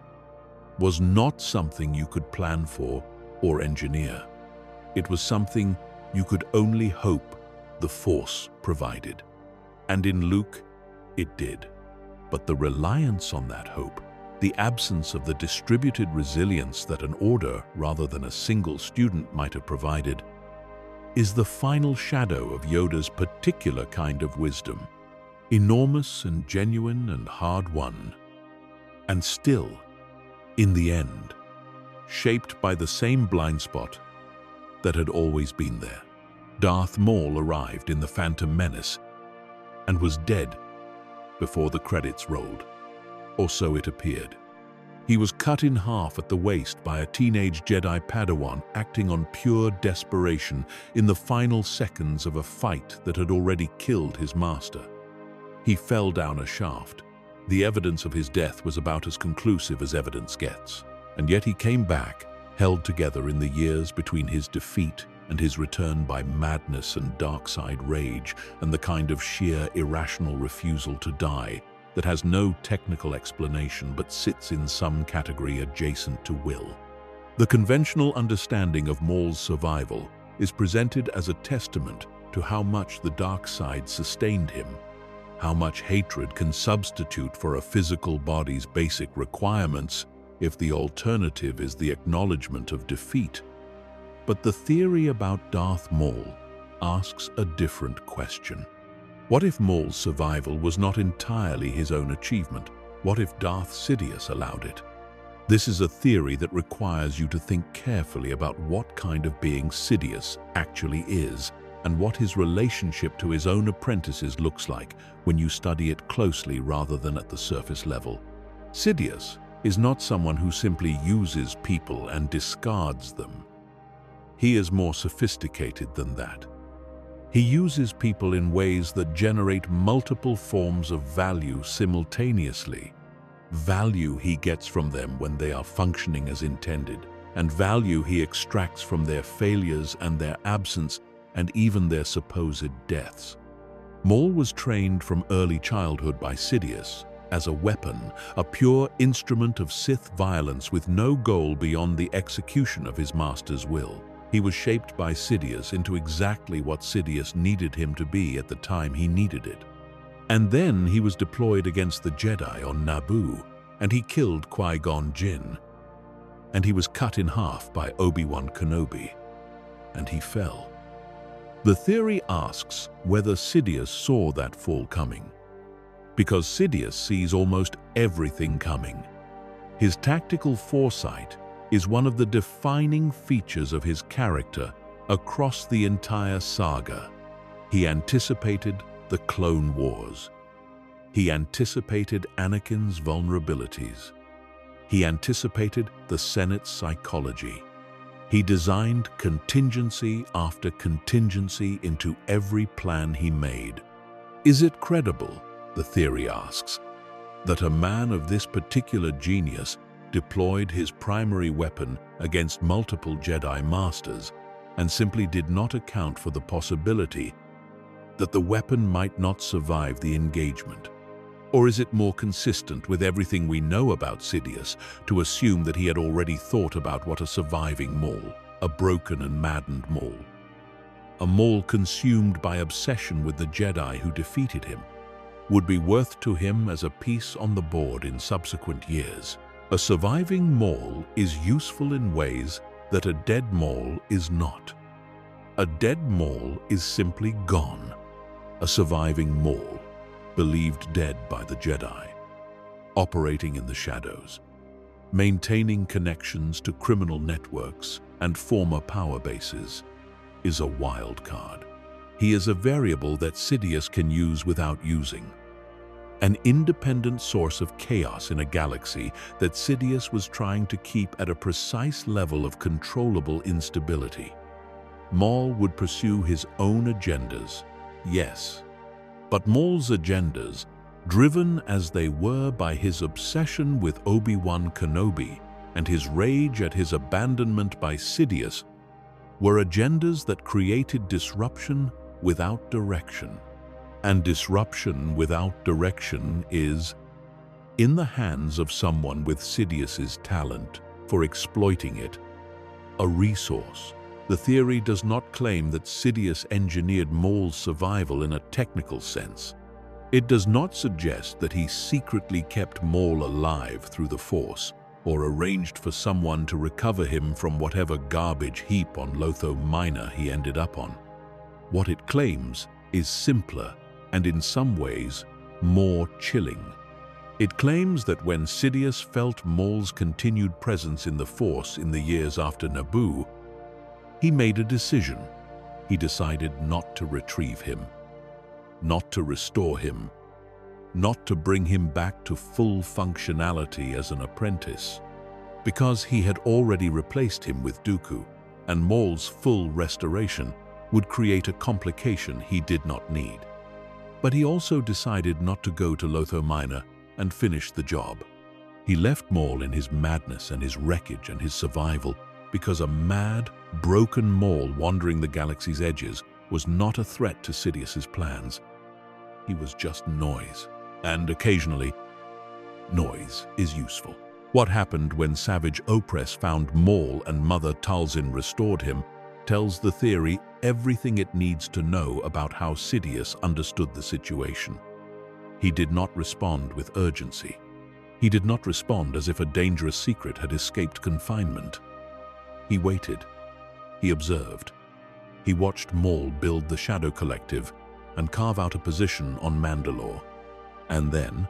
was not something you could plan for or engineer. It was something you could only hope the Force provided. And in Luke, it did. But the reliance on that hope, the absence of the distributed resilience that an Order rather than a single student might have provided, is the final shadow of Yoda's particular kind of wisdom, enormous and genuine and hard-won, and still, in the end, shaped by the same blind spot that had always been there. Darth Maul arrived in The Phantom Menace and was dead before the credits rolled, or so it appeared. He was cut in half at the waist by a teenage Jedi Padawan acting on pure desperation in the final seconds of a fight that had already killed his master. He fell down a shaft. The evidence of his death was about as conclusive as evidence gets, and yet he came back, held together in the years between his defeat and his return by madness and dark-side rage and the kind of sheer irrational refusal to die that has no technical explanation but sits in some category adjacent to will. The conventional understanding of Maul's survival is presented as a testament to how much the dark side sustained him, how much hatred can substitute for a physical body's basic requirements if the alternative is the acknowledgement of defeat. But the theory about Darth Maul asks a different question. What if Maul's survival was not entirely his own achievement? What if Darth Sidious allowed it? This is a theory that requires you to think carefully about what kind of being Sidious actually is and what his relationship to his own apprentices looks like when you study it closely rather than at the surface level. Sidious is not someone who simply uses people and discards them. He is more sophisticated than that. He uses people in ways that generate multiple forms of value simultaneously, value he gets from them when they are functioning as intended, and value he extracts from their failures and their absence and even their supposed deaths. Maul was trained from early childhood by Sidious as a weapon, a pure instrument of Sith violence with no goal beyond the execution of his master's will. He was shaped by Sidious into exactly what Sidious needed him to be at the time he needed it. And then he was deployed against the Jedi on Naboo, and he killed Qui-Gon Jinn. And he was cut in half by Obi-Wan Kenobi, and he fell. The theory asks whether Sidious saw that fall coming, because Sidious sees almost everything coming. His tactical foresight is one of the defining features of his character across the entire saga. He anticipated the Clone Wars. He anticipated Anakin's vulnerabilities. He anticipated the Senate's psychology. He designed contingency after contingency into every plan he made. Is it credible, the theory asks, that a man of this particular genius deployed his primary weapon against multiple Jedi Masters and simply did not account for the possibility that the weapon might not survive the engagement? Or is it more consistent with everything we know about Sidious to assume that he had already thought about what a surviving Maul, a broken and maddened Maul, a Maul consumed by obsession with the Jedi who defeated him, would be worth to him as a piece on the board in subsequent years? A surviving Maul is useful in ways that a dead Maul is not. A dead Maul is simply gone. A surviving Maul, believed dead by the Jedi, operating in the shadows, maintaining connections to criminal networks and former power bases, is a wild card. He is a variable that Sidious can use without using. An independent source of chaos in a galaxy that Sidious was trying to keep at a precise level of controllable instability. Maul would pursue his own agendas, yes, but Maul's agendas, driven as they were by his obsession with Obi-Wan Kenobi and his rage at his abandonment by Sidious, were agendas that created disruption without direction. And disruption without direction is, in the hands of someone with Sidious's talent for exploiting it, a resource. The theory does not claim that Sidious engineered Maul's survival in a technical sense. It does not suggest that he secretly kept Maul alive through the Force or arranged for someone to recover him from whatever garbage heap on Lotho Minor he ended up on. What it claims is simpler and in some ways more chilling. It claims that when Sidious felt Maul's continued presence in the Force in the years after Naboo, he made a decision. He decided not to retrieve him, not to restore him, not to bring him back to full functionality as an apprentice, because he had already replaced him with Dooku, and Maul's full restoration would create a complication he did not need. But he also decided not to go to Lotho Minor and finish the job. He left Maul in his madness and his wreckage and his survival because a mad, broken Maul wandering the galaxy's edges was not a threat to Sidious's plans. He was just noise, and occasionally, noise is useful. What happened when Savage Opress found Maul and Mother Talzin restored him tells the theory everything it needs to know about how Sidious understood the situation. He did not respond with urgency. He did not respond as if a dangerous secret had escaped confinement. He waited. He observed. He watched Maul build the Shadow Collective and carve out a position on Mandalore. And then,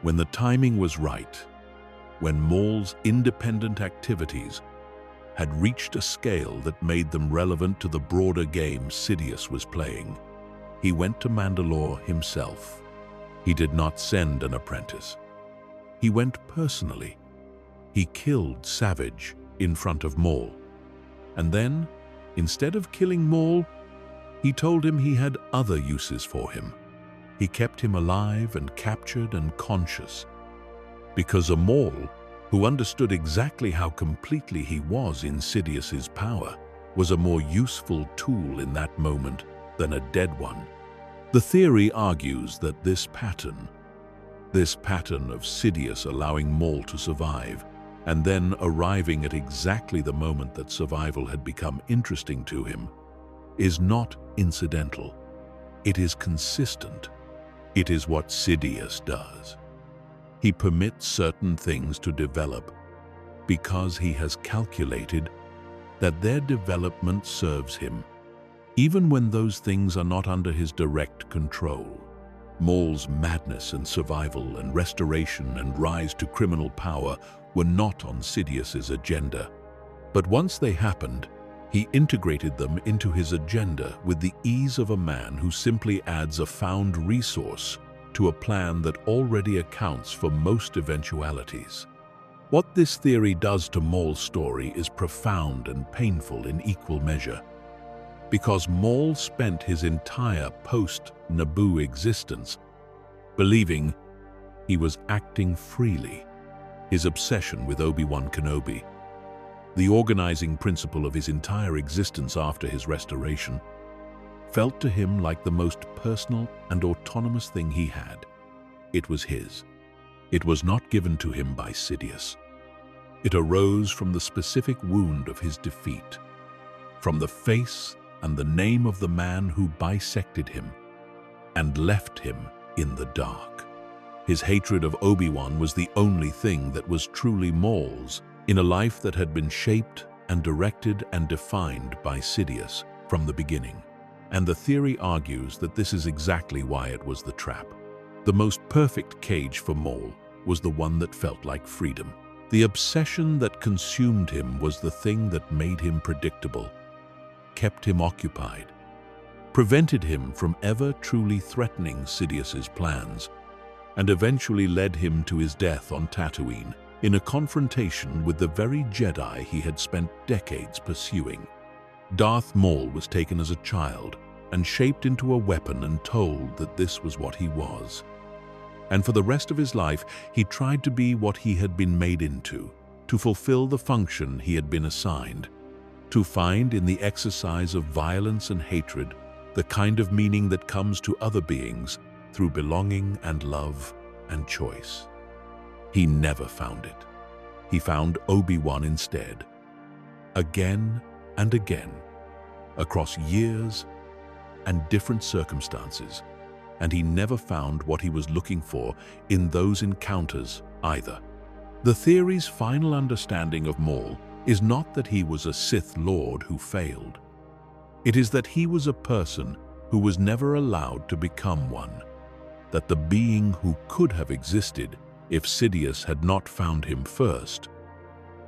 when the timing was right, when Maul's independent activities had reached a scale that made them relevant to the broader game Sidious was playing, he went to Mandalore himself. He did not send an apprentice. He went personally. He killed Savage in front of Maul. And then, instead of killing Maul, he told him he had other uses for him. He kept him alive and captured and conscious. because a Maul, who understood exactly how completely he was in Sidious's power, was a more useful tool in that moment than a dead one. The theory argues that this pattern of Sidious allowing Maul to survive, and then arriving at exactly the moment that survival had become interesting to him, is not incidental. It is consistent. It is what Sidious does. He permits certain things to develop because he has calculated that their development serves him, even when those things are not under his direct control. Maul's madness and survival and restoration and rise to criminal power were not on Sidious's agenda. But once they happened, he integrated them into his agenda with the ease of a man who simply adds a found resource to a plan that already accounts for most eventualities. What this theory does to Maul's story is profound and painful in equal measure, because Maul spent his entire post-Naboo existence believing he was acting freely. His obsession with Obi-Wan Kenobi, the organizing principle of his entire existence after his restoration, felt to him like the most personal and autonomous thing he had. It was his. It was not given to him by Sidious. It arose from the specific wound of his defeat, from the face and the name of the man who bisected him and left him in the dark. His hatred of Obi-Wan was the only thing that was truly Maul's in a life that had been shaped and directed and defined by Sidious from the beginning. And the theory argues that this is exactly why it was the trap. The most perfect cage for Maul was the one that felt like freedom. The obsession that consumed him was the thing that made him predictable, kept him occupied, prevented him from ever truly threatening Sidious's plans, and eventually led him to his death on Tatooine in a confrontation with the very Jedi he had spent decades pursuing. Darth Maul was taken as a child and shaped into a weapon and told that this was what he was. And for the rest of his life, he tried to be what he had been made into, to fulfill the function he had been assigned, to find in the exercise of violence and hatred the kind of meaning that comes to other beings through belonging and love and choice. He never found it. He found Obi-Wan instead, again and again, across years and different circumstances, and he never found what he was looking for in those encounters either. The theory's final understanding of Maul is not that he was a Sith Lord who failed. It is that he was a person who was never allowed to become one, that the being who could have existed if Sidious had not found him first,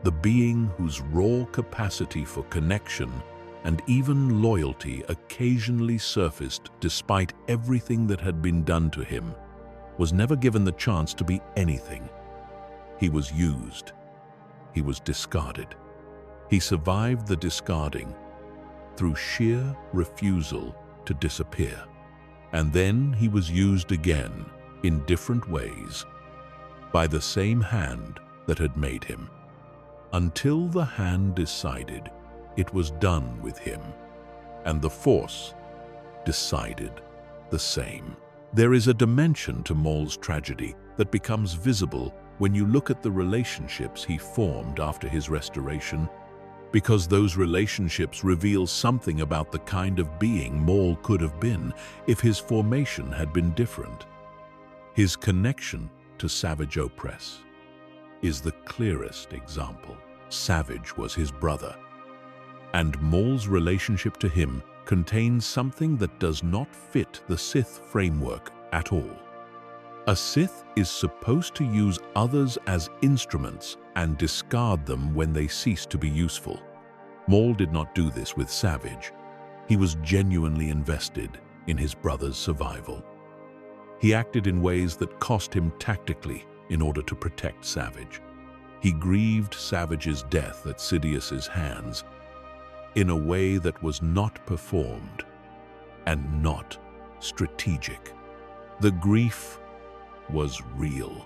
the being whose raw capacity for connection and even loyalty occasionally surfaced despite everything that had been done to him, was never given the chance to be anything. He was used. He was discarded. He survived the discarding through sheer refusal to disappear. And then he was used again in different ways by the same hand that had made him, until the hand decided it was done with him, and the Force decided the same. There is a dimension to Maul's tragedy that becomes visible when you look at the relationships he formed after his restoration, because those relationships reveal something about the kind of being Maul could have been if his formation had been different. His connection to Savage Opress is the clearest example. Savage was his brother, and Maul's relationship to him contains something that does not fit the Sith framework at all. A Sith is supposed to use others as instruments and discard them when they cease to be useful. Maul did not do this with Savage. He was genuinely invested in his brother's survival. He acted in ways that cost him tactically in order to protect Savage. He grieved Savage's death at Sidious's hands in a way that was not performed and not strategic. The grief was real.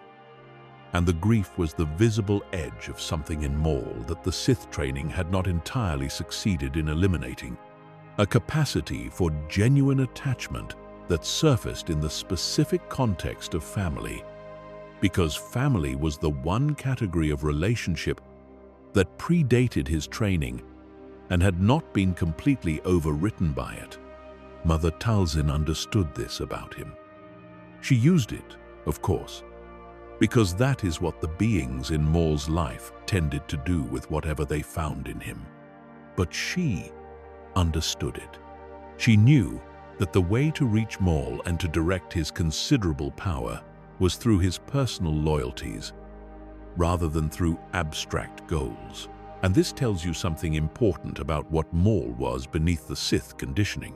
and the grief was the visible edge of something in Maul that the Sith training had not entirely succeeded in eliminating, a capacity for genuine attachment that surfaced in the specific context of family, because family was the one category of relationship that predated his training and had not been completely overwritten by it. Mother Talzin understood this about him. She used it, of course, because that is what the beings in Maul's life tended to do with whatever they found in him. But she understood it. She knew that the way to reach Maul and to direct his considerable power was through his personal loyalties, rather than through abstract goals. And this tells you something important about what Maul was beneath the Sith conditioning.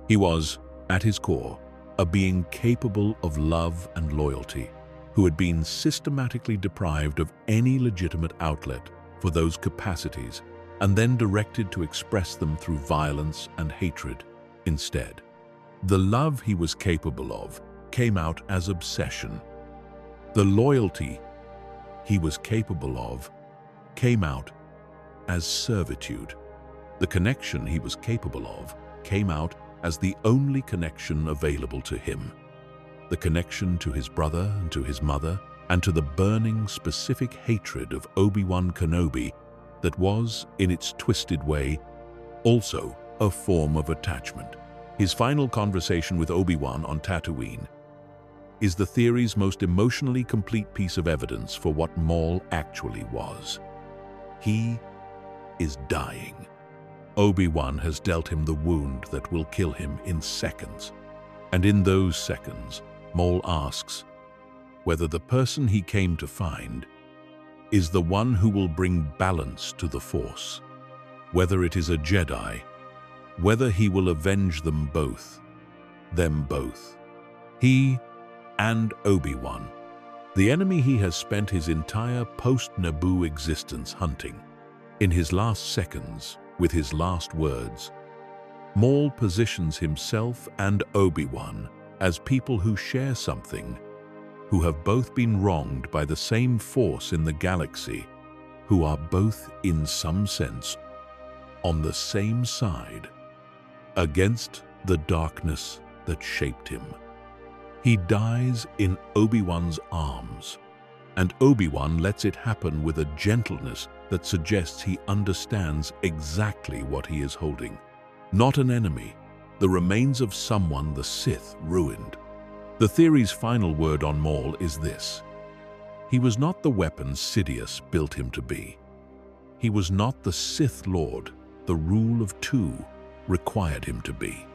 He was, at his core, a being capable of love and loyalty, who had been systematically deprived of any legitimate outlet for those capacities and then directed to express them through violence and hatred instead. The love he was capable of came out as obsession. The loyalty he was capable of came out as servitude. The connection he was capable of came out as the only connection available to him. The connection to his brother and to his mother, and to the burning, specific hatred of Obi-Wan Kenobi that was, in its twisted way, also a form of attachment. His final conversation with Obi-Wan on Tatooine is the theory's most emotionally complete piece of evidence for what Maul actually was. He is dying. Obi-Wan has dealt him the wound that will kill him in seconds. And in those seconds, Maul asks whether the person he came to find is the one who will bring balance to the Force, whether it is a Jedi, whether he will avenge them both. He and Obi-Wan, the enemy he has spent his entire post-Naboo existence hunting. In his last seconds, with his last words, Maul positions himself and Obi-Wan as people who share something, who have both been wronged by the same force in the galaxy, who are both, in some sense, on the same side, against the darkness that shaped him. He dies in Obi-Wan's arms, and Obi-Wan lets it happen with a gentleness that suggests he understands exactly what he is holding. Not an enemy, the remains of someone the Sith ruined. The theory's final word on Maul is this: he was not the weapon Sidious built him to be. He was not the Sith Lord the rule of two required him to be.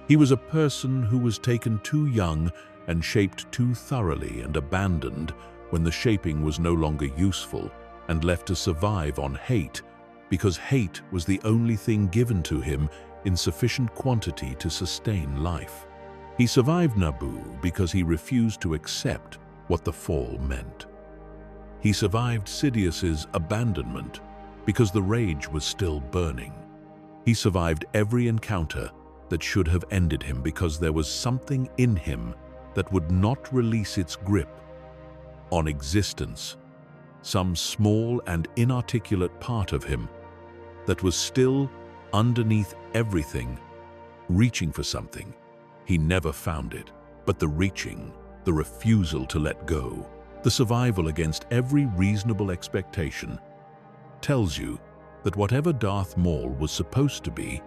He was a person who was taken too young and shaped too thoroughly and abandoned when the shaping was no longer useful, and left to survive on hate, because hate was the only thing given to him in sufficient quantity to sustain life. He survived Naboo because he refused to accept what the fall meant. He survived Sidious's abandonment because the rage was still burning. He survived every encounter that should have ended him because there was something in him that would not release its grip on existence, some small and inarticulate part of him that was still underneath everything, reaching for something. He never found it, but the reaching, the refusal to let go, the survival against every reasonable expectation, tells you that whatever Darth Maul was supposed to be,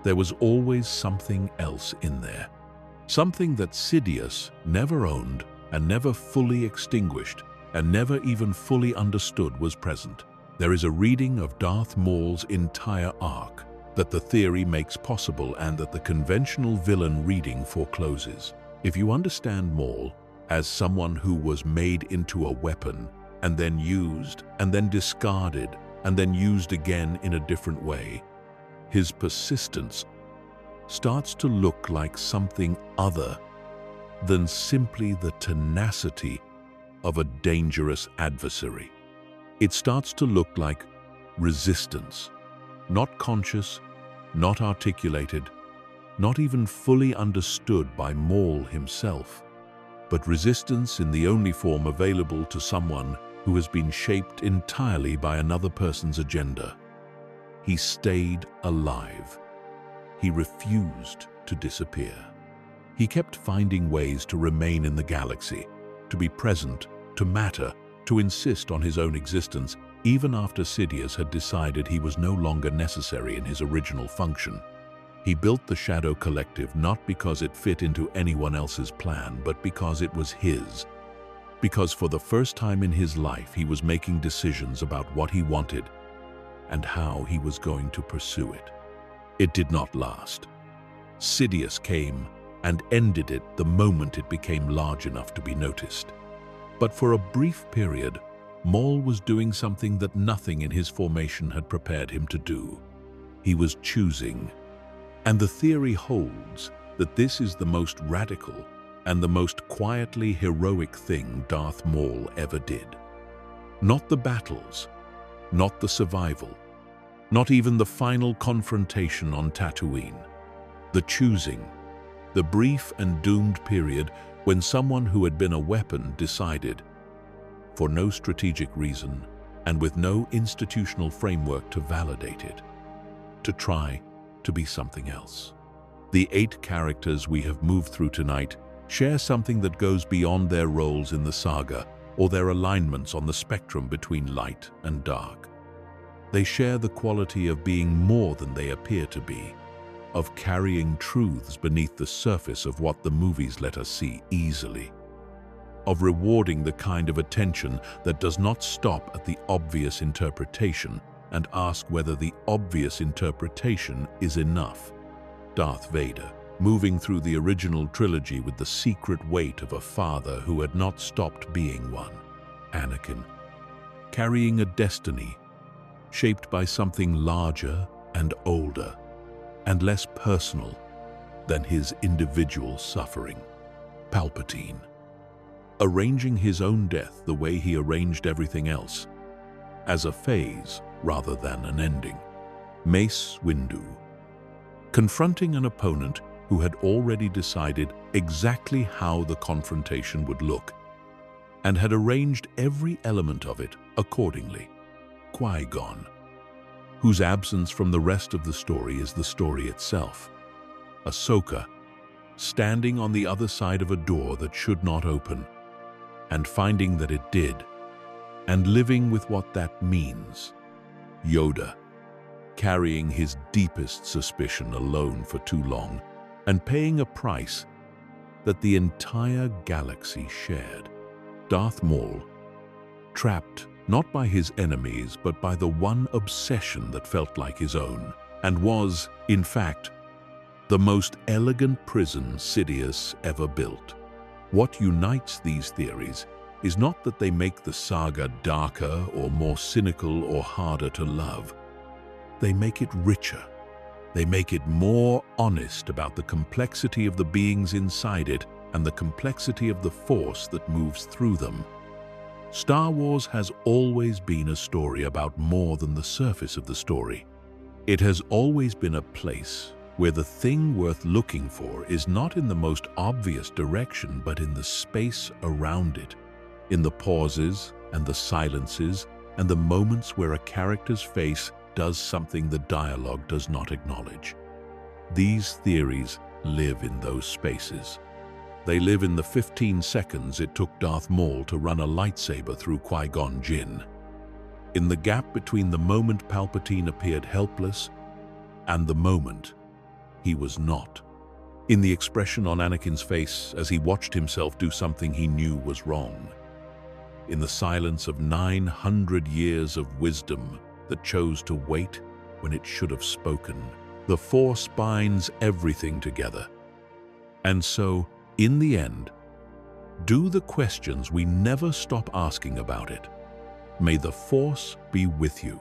there was always something else in there. Something that Sidious never owned and never fully extinguished and never even fully understood was present. There is a reading of Darth Maul's entire arc that the theory makes possible and that the conventional villain reading forecloses. If you understand Maul as someone who was made into a weapon and then used and then discarded and then used again in a different way, his persistence starts to look like something other than simply the tenacity of a dangerous adversary. It starts to look like resistance, not conscious, not articulated, not even fully understood by Maul himself, but resistance in the only form available to someone who has been shaped entirely by another person's agenda. He stayed alive. He refused to disappear. He kept finding ways to remain in the galaxy, to be present, to matter, to insist on his own existence, even after Sidious had decided he was no longer necessary in his original function. He built the Shadow Collective not because it fit into anyone else's plan, but because it was his. Because for the first time in his life, he was making decisions about what he wanted and how he was going to pursue it. It did not last. Sidious came and ended it the moment it became large enough to be noticed. But for a brief period, Maul was doing something that nothing in his formation had prepared him to do. He was choosing. And the theory holds that this is the most radical and the most quietly heroic thing Darth Maul ever did. Not the battles, not the survival, not even the final confrontation on Tatooine. The choosing, the brief and doomed period when someone who had been a weapon decided, for no strategic reason and with no institutional framework to validate it, to try to be something else. The 8 characters we have moved through tonight share something that goes beyond their roles in the saga or their alignments on the spectrum between light and dark. They share the quality of being more than they appear to be, of carrying truths beneath the surface of what the movies let us see easily, of rewarding the kind of attention that does not stop at the obvious interpretation and ask whether the obvious interpretation is enough. Darth Vader, moving through the original trilogy with the secret weight of a father who had not stopped being one. Anakin, carrying a destiny shaped by something larger and older and less personal than his individual suffering. Palpatine, arranging his own death the way he arranged everything else, as a phase rather than an ending. Mace Windu, confronting an opponent who had already decided exactly how the confrontation would look and had arranged every element of it accordingly. Qui-Gon, whose absence from the rest of the story is the story itself. Ahsoka, standing on the other side of a door that should not open and finding that it did, and living with what that means. Yoda, carrying his deepest suspicion alone for too long and paying a price that the entire galaxy shared. Darth Maul, trapped not by his enemies but by the one obsession that felt like his own and was, in fact, the most elegant prison Sidious ever built. What unites these theories is not that they make the saga darker or more cynical or harder to love. They make it richer. They make it more honest about the complexity of the beings inside it and the complexity of the force that moves through them. Star Wars has always been a story about more than the surface of the story. It has always been a place where the thing worth looking for is not in the most obvious direction, but in the space around it, in the pauses and the silences and the moments where a character's face does something the dialogue does not acknowledge. These theories live in those spaces. They live in the 15 seconds it took Darth Maul to run a lightsaber through Qui-Gon Jinn, in the gap between the moment Palpatine appeared helpless and the moment he was not, in the expression on Anakin's face as he watched himself do something he knew was wrong, in the silence of 900 years of wisdom that chose to wait when it should have spoken. The Force binds everything together. And so, in the end, do the questions we never stop asking about it. May the Force be with you.